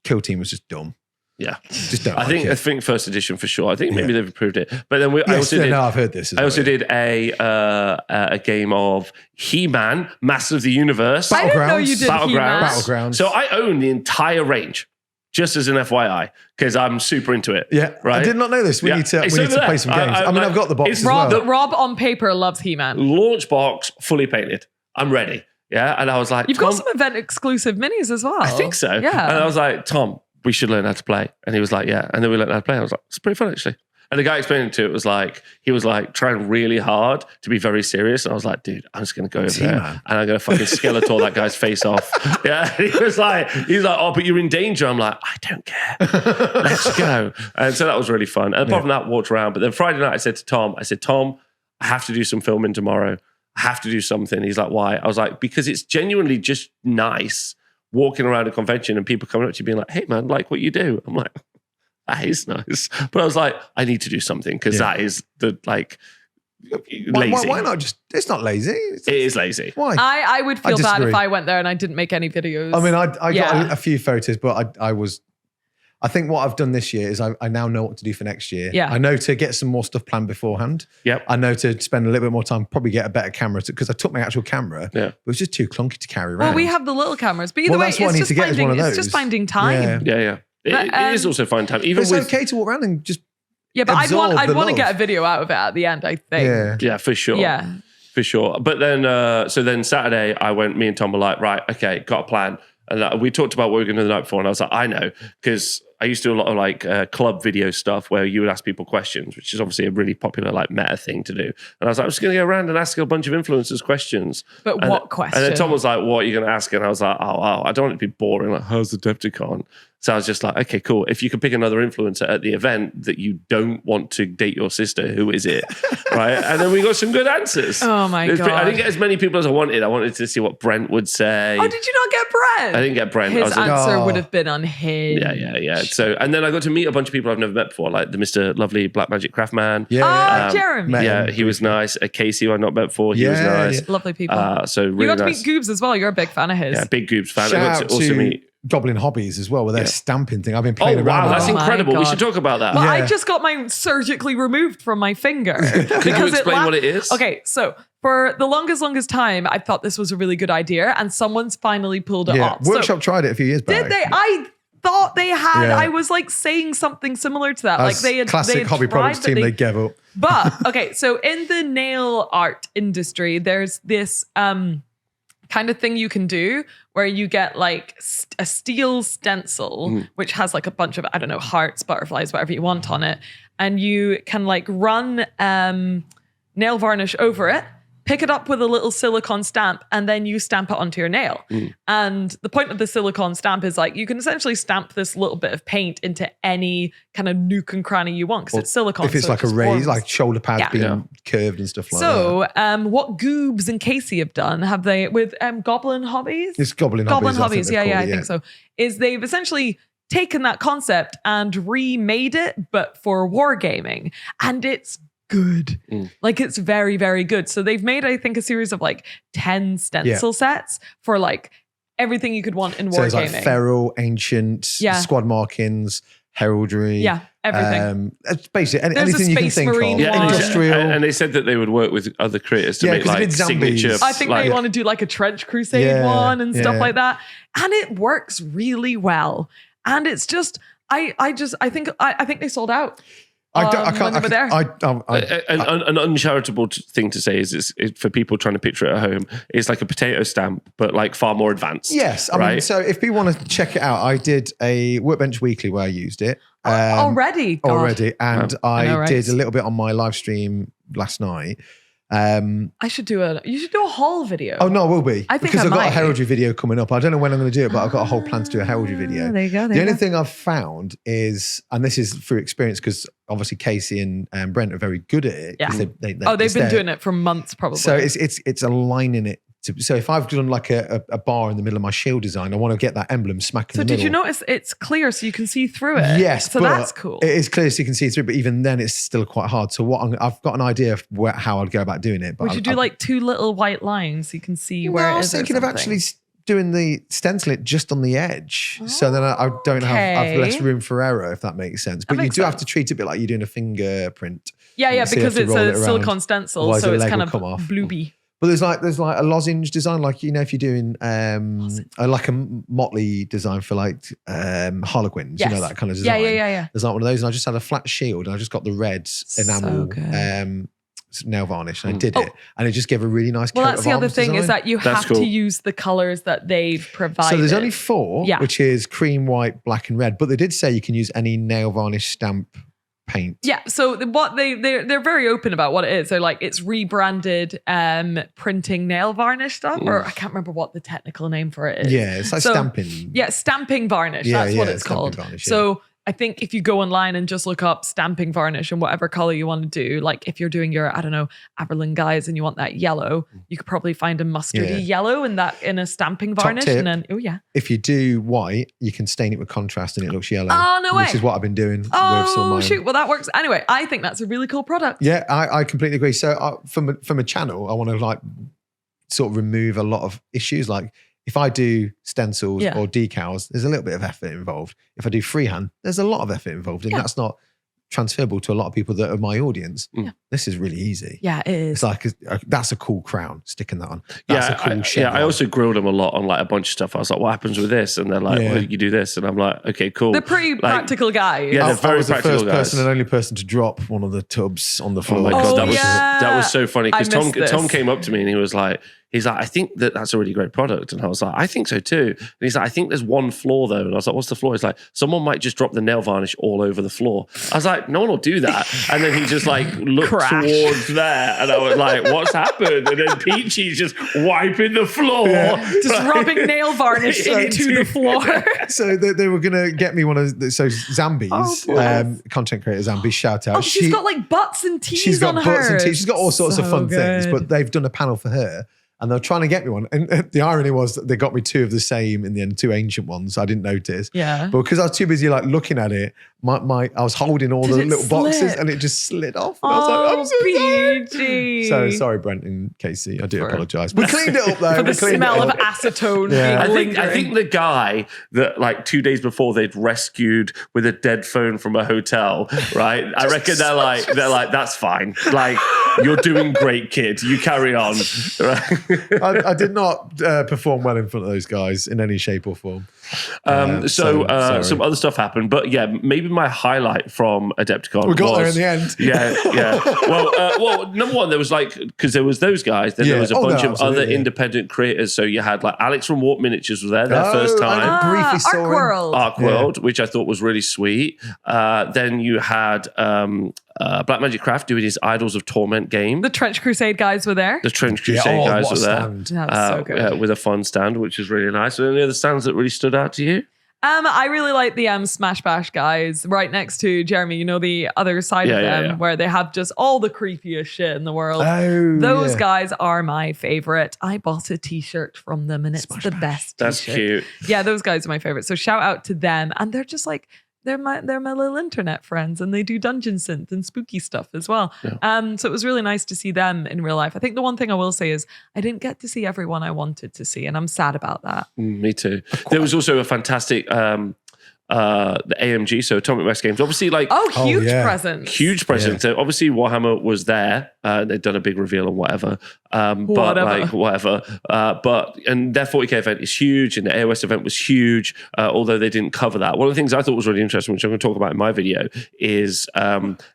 Kill Team was just dumb. Yeah, just don't. I think first edition for sure. I think maybe they've improved it. But then I've heard this. I also did a game of He-Man, Master of the Universe. I didn't know you did Battlegrounds. So I own the entire range. Just as an FYI, because I'm super into it. Yeah, right. I did not know this. We need to play some games. I mean, I've got the box as well. Rob on paper loves He-Man. Launch box, fully painted. I'm ready. Yeah. And I was like, You've Tom, got some event exclusive minis as well. I think so. Yeah. And I was like, Tom, we should learn how to play. And he was like, yeah. And then we learned how to play. I was like, it's pretty fun actually. And the guy explaining to it was like, he was like trying really hard to be very serious. And I was like, dude, I'm just going to go over there and I'm going to fucking Skeletor that guy's face off. Yeah. And he was like, oh, but you're in danger. I'm like, I don't care. Let's go. And so that was really fun. And apart from that, walked around. But then Friday night, I said to Tom, I have to do some filming tomorrow. I have to do something. He's like, why? I was like, because it's genuinely just nice walking around a convention and people coming up to you being like, hey man, like what you do. I'm like, that is nice. But I was like, I need to do something because that is the like lazy. Why not just, it's not lazy. It is lazy. Why? I would feel bad disagree. if I went there and I didn't make any videos. I mean, I got a few photos, but I think what I've done this year is I now know what to do for next year. Yeah. I know to get some more stuff planned beforehand. Yep. I know to spend a little bit more time, probably get a better camera because I took my actual camera. Yeah. But it was just too clunky to carry around. Well, we have the little cameras, but either way, that's what I need to get is one of it's just those. finding time. Yeah. It is also fun time. But Even it's with okay to walk around and just Yeah, but I'd absorb want the to love. get a video out of it at the end, I think. Yeah, for sure. Yeah. For sure. But then, so then Saturday, me and Tom were like, right, okay, got a plan. And we talked about what we were going to do the night before. And I was like, I know, because I used to do a lot of like club video stuff where you would ask people questions, which is obviously a really popular like meta thing to do. And I was like, I'm just going to go around and ask a bunch of influencers questions. But what questions? And then Tom was like, what are you going to ask? And I was like, oh, I don't want it to be boring. Like, how's the Adepticon? So I was just like, okay, cool. If you could pick another influencer at the event that you don't want to date your sister, who is it? Right? And then we got some good answers. Oh my God. I didn't get as many people as I wanted. I wanted to see what Brent would say. Oh, did you not get Brent? I didn't get Brent. I His was like, answer would have been unhinged. Yeah. So, and then I got to meet a bunch of people I've never met before, like the Mr. Lovely Black Magic Craftman. Jeremy. Yeah, he was nice. Casey, who I've not met before, he was nice. Lovely people. So really you got to nice. meet Goobs as well. You're a big fan of his. Yeah, big Goobs fan. I shout got out to also to meet. Goblin Hobbies as well with their stamping thing. I've been playing Oh around wow, with that's that. incredible. We God. should talk about that. Well, I just got mine surgically removed from my finger. Could you explain what it is? Okay, so for the longest time, I thought this was a really good idea, and someone's finally pulled it off. Workshop tried it a few years back. Did they? I thought they had. Yeah. I was like saying something similar to that. As like they had classic they had hobby tried, products but team, they gave up. But okay, so in the nail art industry, there's this kind of thing you can do where you get like a steel stencil, which has like a bunch of, I don't know, hearts, butterflies, whatever you want on it. And you can like run nail varnish over it, pick it up with a little silicone stamp, and then you stamp it onto your nail. And the point of the silicone stamp is like, you can essentially stamp this little bit of paint into any kind of nook and cranny you want because it's silicone. If it's so like it a just raise, forms. like shoulder pads being Yeah. curved and stuff like that. So, what Goobs and Casey have done, have they, with Goblin Hobbies? It's Goblin Goblin Hobbies. Hobbies, I think so. Is they've essentially taken that concept and remade it, but for wargaming. And it's good. Like it's very, very good. So they've made, I think, a series of like 10 stencil sets for like everything you could want in So it's wargaming. like feral, ancient, squad markings, heraldry. Yeah, everything. It's basically There's a anything you can Space think Marine of. one. Industrial. And they said that they would work with other creators to make 'cause they like did zombies. signature. I think like, they want to do like a trench crusade one and stuff like that. And it works really well. And it's just, I think they sold out. I when they were there. An uncharitable thing to say is for people trying to picture it at home, it's like a potato stamp, but like far more advanced. Yes. I mean, so if people want to check it out, I did a Workbench Weekly where I used it. Already. And I know, right? did a little bit on my live stream last night. You should do a haul video. Oh no, it will be. I think because I I've got a might. heraldry video coming up. I don't know when I'm going to do it, but I've got a whole plan to do a heraldry video. There you go. The only thing I've found is, and this is through experience, because obviously Casey and Brent are very good at it. Yeah. 'cause they've They've been doing it for months, probably. So it's aligning it. So if I've done like a bar in the middle of my shield design, I want to get that emblem smack in So the middle. did you notice it's clear so you can see through it? Yes, So but that's cool. It is clear so you can see through, but even then it's still quite hard. So I've got an idea of how I'd go about doing it. But Would you do like two little white lines so you can see where it is? I was thinking of actually doing the stencil it just on the edge. So then I don't have less room for error, if that makes sense. But you do have to treat it a bit like you're doing a fingerprint. Yeah, So you because have to it's roll a it around. silicone stencil, Otherwise so the it's leg kind will of come off. blooby. But there's like a lozenge design, like if you're doing like a motley design for like harlequins, Yes. that kind of design. Yeah. There's like one of those, and I just had a flat shield, and I just got the red enamel nail varnish, and I did it, and it just gave a really nice. Well, coat that's of the other arms thing is design. that you have to use the colors that they've provided. So there's only 4, Yeah. which is cream, white, black, and red. But they did say you can use any nail varnish stamp paint. Yeah, so what they're very open about what it is. They're like, it's rebranded printing nail varnish stuff, or I can't remember what the technical name for it is. Yeah, it's like stamping. Yeah, stamping varnish. Yeah, That's what yeah, it's stamping called. varnish, yeah. So I think if you go online and just look up stamping varnish and whatever color you want to do, like if you're doing your, I don't know, Aberlin guys and you want that yellow, you could probably find a mustardy yellow in a stamping varnish. tip. And then, If you do white, you can stain it with contrast and it looks yellow. Oh, no way. Which is what I've been doing with some of Oh, mine. shoot. Well, that works. Anyway, I think that's a really cool product. Yeah, I completely agree. So from a channel, I want to like sort of remove a lot of issues. Like if I do stencils or decals, there's a little bit of effort involved. If I do freehand, there's a lot of effort involved. And that's not transferable to a lot of people that are my audience. This is really easy. Yeah, it is. It's like, that's a cool crown, sticking that on. That's a cool shape. I also grilled them a lot on like a bunch of stuff. I was like, what happens with this? And they're like, well, you do this. And I'm like, okay, cool. They're pretty practical guys. Yeah, they're very I was the practical first guys. person and only person to drop one of the tubs on the floor. Oh my God, Oh, that was so funny because I missed this. Tom came up to me and he was like, I think that's a really great product. And I was like, I think so too. And he's like, I think there's one flaw though. And I was like, what's the flaw? He's like, someone might just drop the nail varnish all over the floor. I was like, no one will do that. And then he just like looked towards there and I was like, what's happened? And then Peachy's just wiping the floor. Just rubbing nail varnish into the floor. So they were going to get me one of Zambi's, content creator Zambi, shout out. Oh, she's got like butts and teeth She's got on butts her. and teeth. She's got all sorts of fun things, but they've done a panel for her. And they were trying to get me one. And the irony was that they got me 2 of the same in the end, 2 ancient ones. I didn't notice. Yeah. But because I was too busy like looking at it, I was holding all Did the it little boxes slip? and it just slid off. And I was like, I'm so Peachy. sorry. So sorry, Brent and Casey. I do apologise. We cleaned it up though. For the We cleaned smell it of up. acetone. Yeah. being I think lingering. the guy that like 2 days before they'd rescued with a dead phone from a hotel, right? I reckon they're like, that's fine. Like, you're doing great, kid. You carry on. Right? I did not perform well in front of those guys in any shape or form. So sorry. some other stuff happened, but yeah, maybe my highlight from Adepticon We got was, there in the end. Yeah. Well, number one, there was like, because there was those guys, then there was a bunch of other independent creators. So you had like Alex from Warp Minatures was there their first time. I briefly saw him. Arkworld. Arkworld, which I thought was really sweet. Then you had Black Magic Craft doing his Idols of Torment game. The Trench Crusade guys were there. The Trench Crusade guys what were a there. stand. That was so good. With a fun stand, which is really nice. Are there any other stands that really stood out to you? I really like the Smash Bash guys right next to Jeremy. You know, the other side of them where they have just all the creepiest shit in the world. Oh, Those guys are my favorite. I bought a t-shirt from them and it's the best That's t-shirt. cute. Yeah, those guys are my favorite. So shout out to them. And they're just like, they're my little internet friends and they do dungeon synth and spooky stuff as well. Yeah. So it was really nice to see them in real life. I think the one thing I will say is I didn't get to see everyone I wanted to see and I'm sad about that. Me too. There was also a fantastic the AMG, so Atomic Mass Games. Obviously, like huge present. huge present. So obviously Warhammer was there. They'd done a big reveal and whatever. But and their 40k event is huge, and the AOS event was huge. Although they didn't cover that. One of the things I thought was really interesting, which I'm going to talk about in my video, is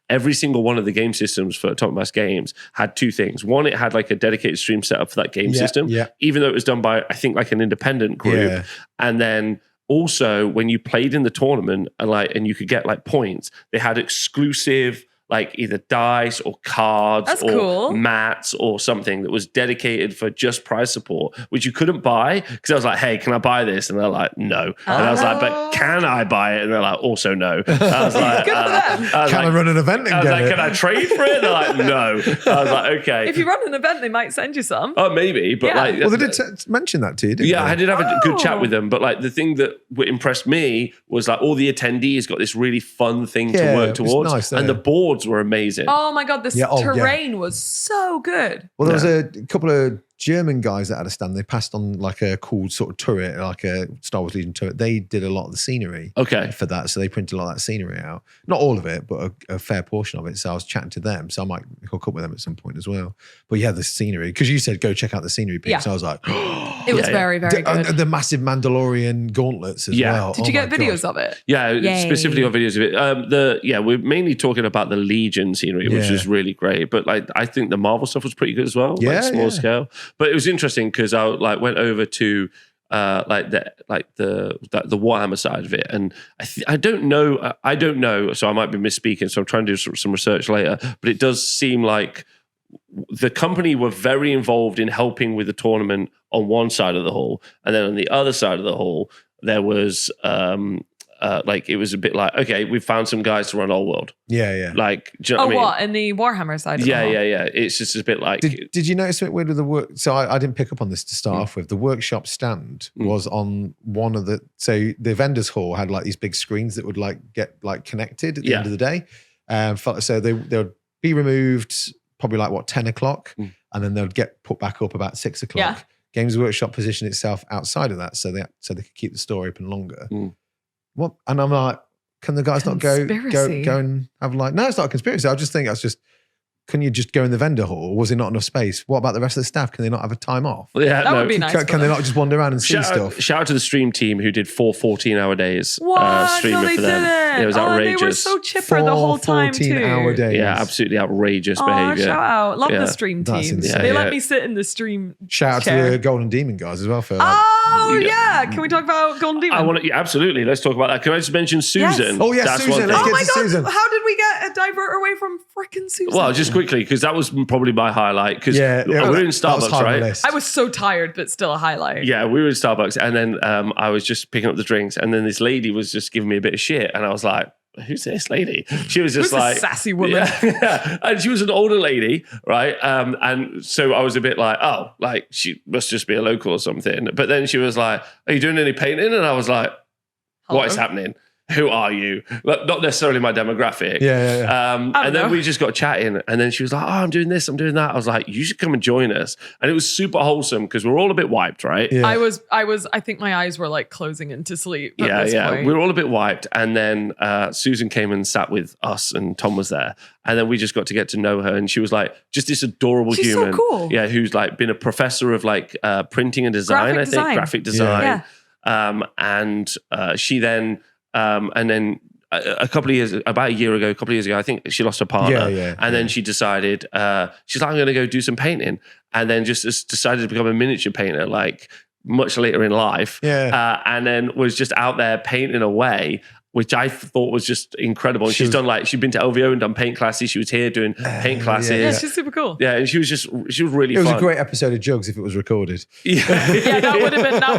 every single one of the game systems for Atomic Mass Games had 2 things. One, it had like a dedicated stream set up for that game system, even though it was done by I think like an independent group, and then. Also, when you played in the tournament and you could get like points, they had exclusive like either dice or cards or mats or something that was dedicated for just prize support, which you couldn't buy because I was like, hey, can I buy this? And they're like, no. And I was like, but can I buy it? And they're like, also no. I was like, can I run an event and get it? Can I trade for it? They're like, no. I was like, okay. If you run an event, they might send you some. Oh, maybe. But like, well, they did mention that to you, didn't they? I did have a good chat with them. But like the thing that impressed me was like all the attendees got this really fun thing to work towards. Nice, and the boards were amazing. Oh my God, the terrain was so good. Well, there was a couple of German guys that had a stand. They passed on like a cool sort of turret, like a Star Wars Legion turret. They did a lot of the scenery for that. So they printed a lot of that scenery out. Not all of it, but a fair portion of it. So I was chatting to them. So I might hook up with them at some point as well. But yeah, the scenery, because you said go check out the scenery piece. So I was like, it was very, very good. The massive Mandalorian gauntlets as well. Did you get videos of it? Yeah, specifically on videos of it. We're mainly talking about the Legion scenery, which is really great. But like, I think the Marvel stuff was pretty good as well, like small scale. But it was interesting because I like went over to the Warhammer side of it, and I don't know. So I might be misspeaking. So I'm trying to do some research later. But it does seem like the company were very involved in helping with the tournament on one side of the hall, and then on the other side of the hall there was it was a bit like, okay, we found some guys to run our world. Yeah. Like, do you know what I mean? What, in the Warhammer side? Yeah. It's just a bit like. Did you notice something weird with the work? So I didn't pick up on this to start off with. The workshop stand was on one of the. So the vendors hall had like these big screens that would like get like connected at the end of the day. So they would be removed probably like 10 o'clock, and then they would get put back up about 6 o'clock. Yeah. Games Workshop positioned itself outside of that, so they could keep the store open longer. What? And I'm like, can the guys not go and have like? No, it's not a conspiracy. I just think can you just go in the vendor hall? Or was there not enough space? What about the rest of the staff? Can they not have a time off? Yeah, that would be nice. Can they not just wander around and see stuff? Shout out to the stream team who did 4 14-hour days. What? Streaming No, they for them. didn't. It was outrageous. They were so chipper the whole time too. 14-hour days. Yeah, absolutely outrageous behavior. Shout out. Love the stream That's team. insane. They let me sit in the stream Shout out chair. to the Golden Demon guys as well for Can we talk about Golden Demon? Absolutely. Let's talk about that. Can I just mention Susan? Yes. Oh, yeah, Susan. Let's get to Susan. How did we get a divert away from freaking Susan? Well, just quickly, because that was probably my highlight. Because we're in Starbucks, right? I was so tired, but still a highlight. Yeah, we were in Starbucks, and then I was just picking up the drinks, and then this lady was just giving me a bit of shit, and I was like, who's this lady? She was just Who's like this sassy woman. Yeah. And she was an older lady, right? And so I was a bit like, oh, like she must just be a local or something. But then she was like, are you doing any painting? And I was like, what is happening? Who are you? Not necessarily my demographic. And then we just got chatting, and then she was like, oh, I'm doing this, I'm doing that. I was like, you should come and join us. And it was super wholesome because we're all a bit wiped, right? Yeah. I think my eyes were like closing into sleep. At this point. We were all a bit wiped. And then Susan came and sat with us, and Tom was there. And then we just got to get to know her. And she was like, just this adorable She's human. So cool. Yeah, who's like been a professor of like printing and design, graphic design. Yeah. And she then, and then about a year ago, I think she lost her partner. And then she decided, she's like, I'm going to go do some painting. And then just decided to become a miniature painter, like much later in life. And then was just out there painting away, which I thought was just incredible. And she's been to LVO and done paint classes. She was here doing paint classes. Yeah, she's super cool. Yeah, and she was really fun. It was a great episode of Juggz if it was recorded. That would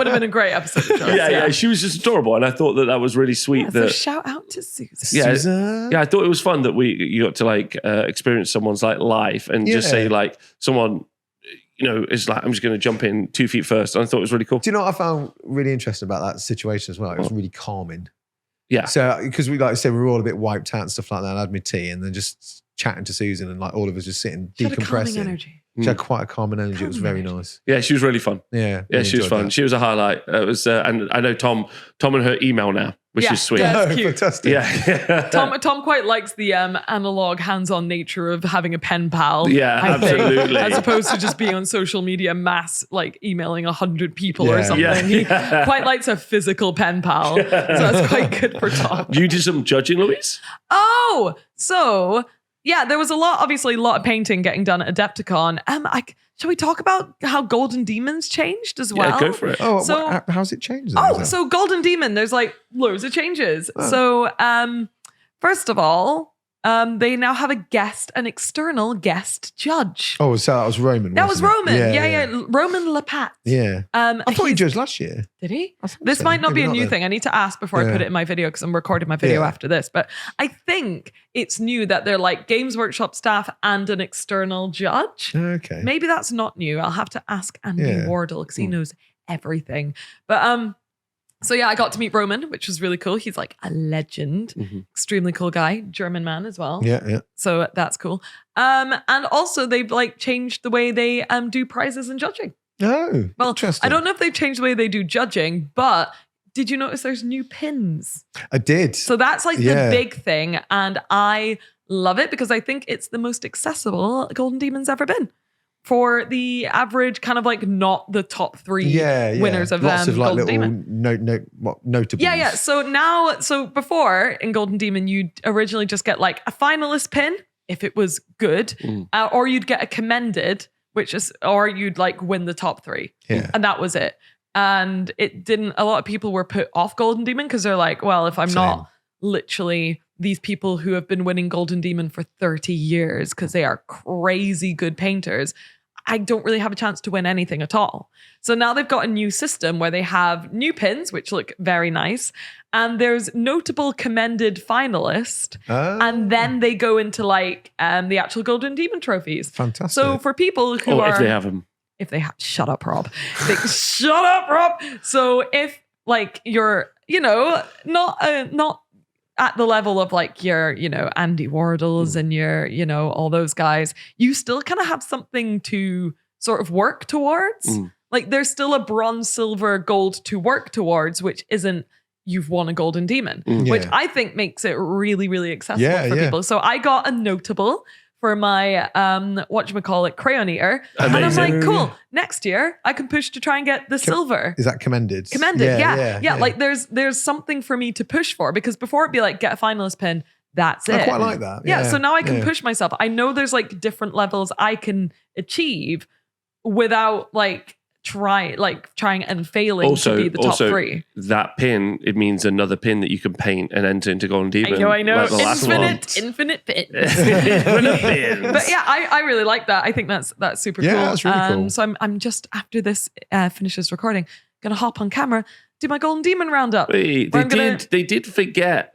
have been a great episode of Juggz. Yeah, she was just adorable, and I thought that was really sweet. So shout out to Susan. Susan. Yeah, I thought it was fun that you got to like experience someone's like life and just say like someone, is like, I'm just going to jump in 2 feet first. And I thought it was really cool. Do you know what I found really interesting about that situation as well? It was really calming. Yeah. So, because we, like I said, we were all a bit wiped out and stuff like that. I had my tea and then just chatting to Susan and like all of us just sitting, She had a calming decompressing. energy. She had quite a calming energy. It was very nice. Yeah, she was really fun. Yeah. Yeah, she was fun. That. She was a highlight. It was, and I know Tom and her email now, which is sweet. Yeah, that's cute. Fantastic. Yeah. Tom quite likes the analog, hands-on nature of having a pen pal. Yeah, I think, absolutely. as opposed to just being on social media, like emailing 100 people or something. Yeah. He quite likes a physical pen pal, so that's quite good for Tom. You did some judging, Louise? Oh, so yeah, there was a lot of painting getting done at Adepticon. Shall we talk about how Golden Demon's changed as well? Yeah, go for it. Oh, so, how's it changed? So Golden Demon, there's like loads of changes. Oh. So first of all, they now have an external guest judge. Oh, so that was Roman. That was Roman. Yeah. Roman Lapat. Yeah. I thought he judged last year. Did he? This might not be a new thing. I need to ask before I put it in my video because I'm recording my video after this. But I think it's new that they're like Games Workshop staff and an external judge. Okay. Maybe that's not new. I'll have to ask Andy Wardle because he knows everything. But So yeah, I got to meet Roman, which was really cool. He's like a legend, extremely cool guy, German man as well. Yeah. So that's cool. And also they've like changed the way they do prizes and judging. Oh, Well, interesting. I don't know if they've changed the way they do judging, but did you notice there's new pins? I did. So that's like the big thing. And I love it because I think it's the most accessible Golden Demon's ever been. For the average, kind of like not the top 3 winners of lots of like Golden little Demon. notables. Yeah. So before in Golden Demon, you'd originally just get like a finalist pin if it was good, or you'd get a commended, or you'd like win the top 3. Yeah. And that was it. And it didn't, a lot of people were put off Golden Demon because they're like, well, if I'm not literally these people who have been winning Golden Demon for 30 years because they are crazy good painters, I don't really have a chance to win anything at all. So now they've got a new system where they have new pins, which look very nice. And there's notable commended finalist. And then they go into like the actual Golden Demon trophies. Fantastic. So for people who are... if they have them. If they have... Shut up, Rob. Shut up, Rob. So if like you're, not at the level of like your, Andy Wardles and your, all those guys, you still kind of have something to sort of work towards. Like there's still a bronze, silver, gold to work towards, which isn't you've won a Golden Demon, which I think makes it really, really accessible for people. So I got a notable for my crayon eater. Amazing. And I'm like, cool, next year I can push to try and get the silver. Is that commended? Commended, yeah. Like there's something for me to push for, because before it'd be like, get a finalist pin, that's it. I quite like that. Yeah, so now I can push myself. I know there's like different levels I can achieve without like trying and failing to be the top 3. That pin, it means another pin that you can paint and enter into Golden Demon. I know. Like the last one. Infinite pins. Infinite pins. But yeah, I really like that. I think that's super cool. Yeah, that's really cool. So I'm just, after this finishes recording, gonna hop on camera, do my Golden Demon roundup. Wait, they did forget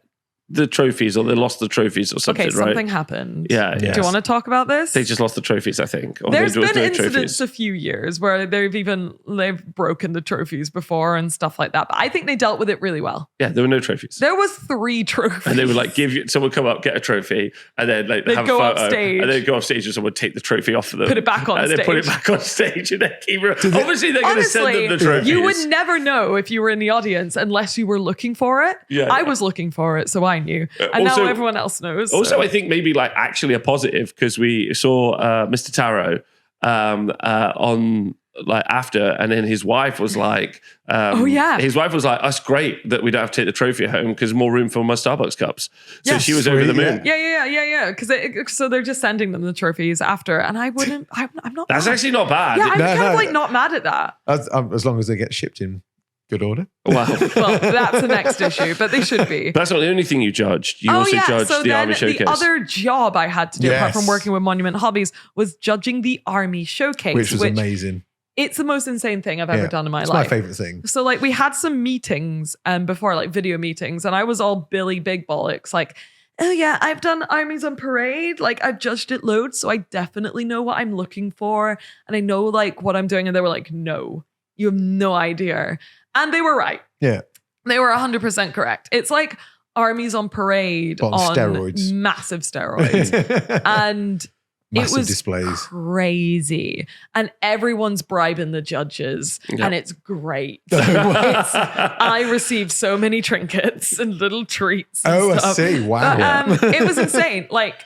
the trophies, or they lost the trophies or something, okay, right? something happened. Yeah. Do you want to talk about this? They just lost the trophies, I think. Or There's been no incidents a few years where they've broken the trophies before and stuff like that. But I think they dealt with it really well. Yeah, there were no trophies. There was 3 trophies. And they would like someone come up, get a trophy, and then like They'd have go a photo, off stage. and then go off stage and someone would take the trophy off of them. Put it back on and stage. then put it back on stage and then keep it. Obviously, they're going to send them the trophies. You would never know if you were in the audience unless you were looking for it. Yeah, I was looking for it, so I knew. And also, now everyone else knows. Also, so. I think maybe like actually a positive, because we saw Mr. Taro on like after, and then his wife was like, his wife was like, "That's great that we don't have to take the trophy home because more room for my Starbucks cups." So she was over the moon. Yeah. Because so they're just sending them the trophies after, and I'm not. That's mad. actually not bad. Yeah, I'm kind of like not mad at that. As long as they get shipped in good order. Wow. Well, that's the next issue, but they should be. But that's not the only thing you judged. You also judged so the Army Showcase. The other job I had to do, apart from working with Monument Hobbies, was judging the Army Showcase. Which was amazing. It's the most insane thing I've ever done in my life. It's my favorite thing. So like we had some meetings before, like video meetings, and I was all Billy Big Bollocks, like, oh yeah, I've done Armies on Parade. Like I've judged it loads, so I definitely know what I'm looking for. And I know like what I'm doing. And they were like, no, you have no idea. And they were right. Yeah. They were 100% correct. It's like Armies on Parade on steroids. Massive steroids. And massive it was displays. Crazy. And everyone's bribing the judges. Yeah. And it's great. I received so many trinkets and little treats. And stuff. I see. Wow. But, it was insane. Like,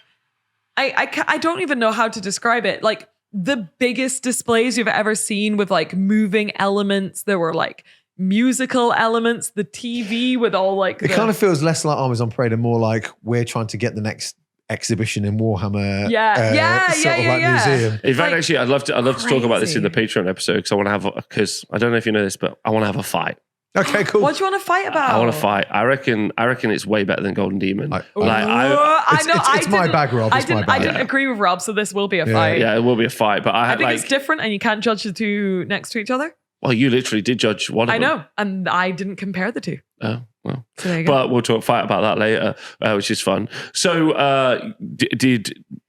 I don't even know how to describe it. Like, the biggest displays you've ever seen with like moving elements. There were like musical elements, the TV with all like it kind of feels less like Armies on Parade and more like we're trying to get the next exhibition in Warhammer. Museum. In fact, actually, I'd love to talk about this in the Patreon episode, because I want to have because I don't know if you know this, but I want to have a fight. Okay, cool. What do you want to fight about? I want to fight. I reckon it's way better than Golden Demon. It's my bag, Rob. I didn't agree with Rob, so this will be a fight. Yeah, it will be a fight. But I think it's different, and you can't judge the two next to each other. Well, you literally did judge one of them. I know, and I didn't compare the two. Oh, well. So there you go. But we'll fight about that later, which is fun. So,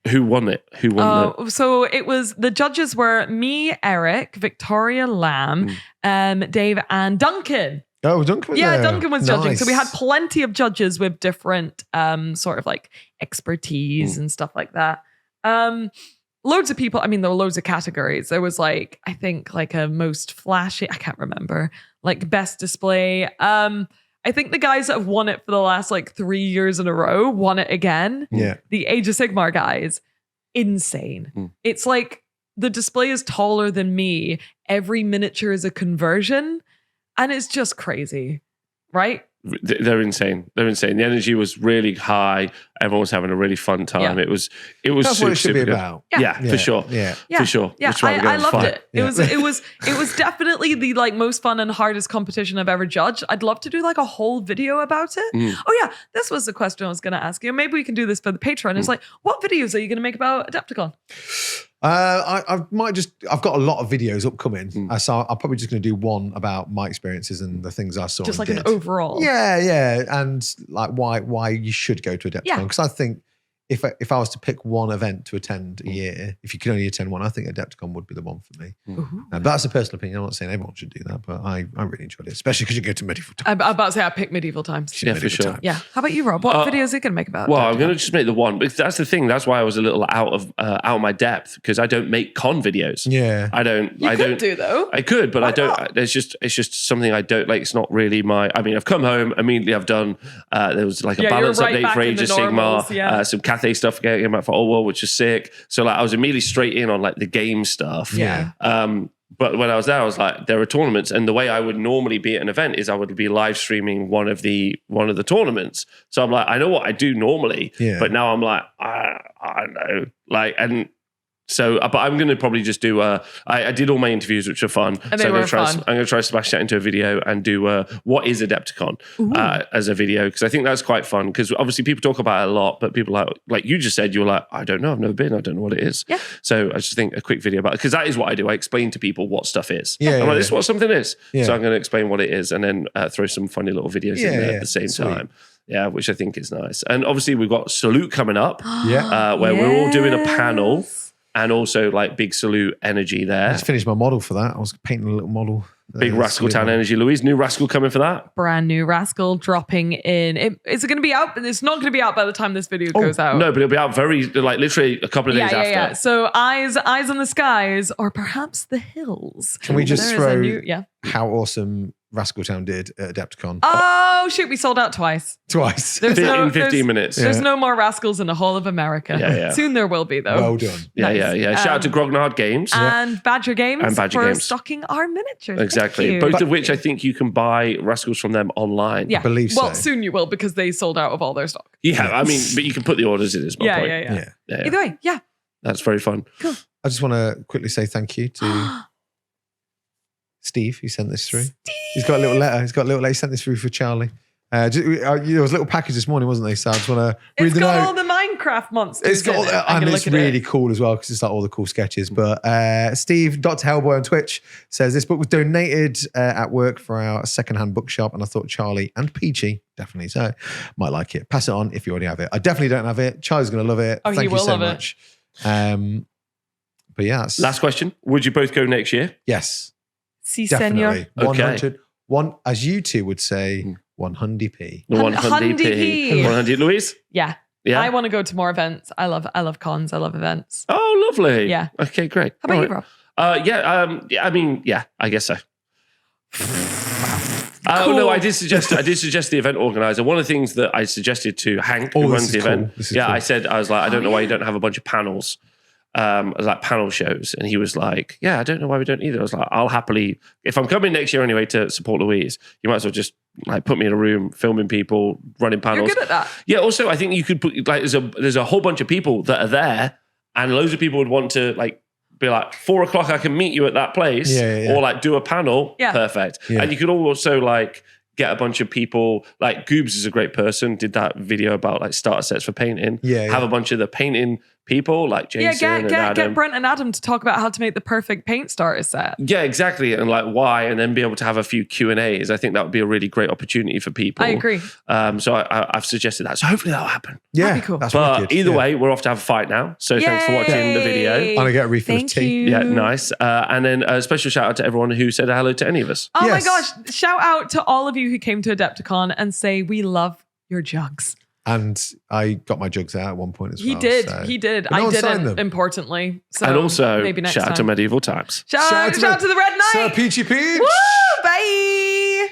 who won it? Who won it? So it was, the judges were me, Eric, Victoria Lamb, Dave, and Duncan. Oh, Duncan was Yeah, there. Duncan was judging. So we had Nice. plenty of judges with different sort of like expertise and stuff like that. Loads of people. I mean, there were loads of categories. There was like, I think like a most flashy, I can't remember, like best display. I think the guys that have won it for the last like 3 years in a row won it again. Yeah. The Age of Sigmar guys, insane. It's like the display is taller than me. Every miniature is a conversion. And it's just crazy, right? They're insane. They're insane. The energy was really high. Everyone was having a really fun time. Yeah. It was That's super, what it should be super good. about. Yeah, for sure. Yeah. Yeah. For sure. Yeah, That's why we're I going to loved fight. it. Yeah. It was definitely the like most fun and hardest competition I've ever judged. I'd love to do like a whole video about it. Oh yeah, this was the question I was going to ask you. Maybe we can do this for the Patreon. It's like, what videos are you going to make about Adepticon? I might just. I've got a lot of videos upcoming, so I'm probably just going to do one about my experiences and the things I saw. Just and like an did. overall. Yeah, and like why you should go to Adepticon, Yeah. because I think if I was to pick one event to attend a year, if you could only attend one, I think Adepticon would be the one for me. But that's a personal opinion. I'm not saying everyone should do that, but I really enjoyed it, especially because you go to medieval times. I'm about to say I picked medieval times. Yeah, for sure. Yeah. How about you, Rob? What videos are you going to make about Well, Adepticon? I'm going to just make the one. Because that's the thing. That's why I was a little out of my depth, because I don't make con videos. Yeah. I don't. You I could don't do though. I could, but Why I don't. not? It's just something I don't like. It's not really my. I mean, I've come home immediately. I've done. There was like a Yeah, you're balance right update back for in Age the of Sigmar. normals, yeah. Some Cathay stuff getting back for Old World, which is sick. So like, I was immediately straight in on like the game stuff. Yeah. But when I was there, I was like, there are tournaments, and the way I would normally be at an event is I would be live streaming one of the tournaments. So I'm like, I know what I do normally, but now I'm like, I don't know, like, and so, but I'm going to probably just do. I did all my interviews, which are fun. And they so were I'm fun. going to try to smash that into a video and do what is Adepticon as a video, because I think that's quite fun. Because obviously people talk about it a lot, but people like you just said, you were like, I don't know, I've never been, I don't know what it is. Yeah. So I just think a quick video about it, because that is what I do. I explain to people what stuff is. Yeah, I'm like, this is what something is. Yeah. So I'm going to explain what it is, and then throw some funny little videos in there at the same Sweet. time. Yeah, which I think is nice. And obviously we've got Salute coming up, Yeah. where we're all doing a panel. And also like big Salute energy I there. just finished my model for that. I was painting a little model. Big Rascal Town energy. Louise, new Rascal coming for that? Brand new Rascal dropping in. Is it going to be out? It's not going to be out by the time this video goes out. No, but it'll be out literally a couple of days after. Yeah. So eyes on the skies, or perhaps the hills. Can we just There is throw a new, how awesome Rascal Town did at Adepticon? Oh shit, we sold out twice. Twice. There's In 15 minutes. There's no more Rascals in the whole of America. Yeah. Soon there will be though. Well done. Yeah. Shout out to Grognard Games. And Badger Games And Badger for Games. stocking our miniatures. Exactly. Thank you. Both of which I think you can buy Rascals from them online. Yeah. I believe Well, so. soon you will, because they sold out of all their stock. Yeah, I mean, but you can put the orders in, is my point. Yeah. Yeah. Either way, yeah. That's very fun. I just want to quickly say thank you to Steve, who sent this through. He's got a little letter. He sent this through for Charlie. There was a little package this morning, wasn't there? So I just want to read It's the got note. all the Minecraft monsters. It's got all in it. that, I'm and gonna it's look at really it. cool as well, because it's like all the cool sketches. But Steve, Dr. Hellboy on Twitch, says this book was donated at work for our secondhand bookshop, and I thought Charlie and Peachy definitely might like it. Pass it on if you already have it. I definitely don't have it. Charlie's going to love it. Oh, Thank he you will so love it. much. But yeah, that's, Last question. Would you both go next year? yes, Si, definitely. senor. 100. One, as you two would say, 100p. The 100p. 100p. 100, Louise? Yeah. Yeah. I want to go to more events. I love cons. I love events. Oh, lovely. Yeah. Okay, great. How about All you, right. Rob? I mean, I guess so. Oh no, I did suggest the event organizer. One of the things that I suggested to Hank, who Oh, this runs is the cool. event, This is cool. I was like, I don't know why you don't have a bunch of panels, like panel shows. And he was like, yeah, I don't know why we don't either. I was like, I'll happily, if I'm coming next year anyway to support Louise, you might as well just like put me in a room, filming people, running panels. You're good at that. Yeah. Also, I think you could put like there's a whole bunch of people that are there, and loads of people would want to like be like 4 o'clock. I can meet you at that place, Yeah. or like do a panel. Yeah. Perfect. Yeah. And you could also like get a bunch of people. Like Goobs is a great person. Did that video about like starter sets for painting. Yeah. Have a bunch of the painting people like Jason and Adam. Get Brent and Adam to talk about how to make the perfect paint starter set. Yeah, exactly. And like why, and then be able to have a few Q&As. I think that would be a really great opportunity for people. I agree. So I've suggested that. So hopefully that'll happen. Yeah, That'd be cool. that's But wicked. either way, we're off to have a fight now. So thanks for watching the video. And I get a refill of Thank tea. you. Yeah, nice. And then a special shout out to everyone who said hello to any of us. Oh Yes. my gosh. Shout out to all of you who came to Adepticon and say we love your jugs. And I got my jugs out at one point as well. He did. so- He did. But no I one signed didn't, them. importantly. So And also, maybe next shout time. out to Medieval Times. Shout out to the Red Knight. Sir Peachy Peach. Woo! Bye.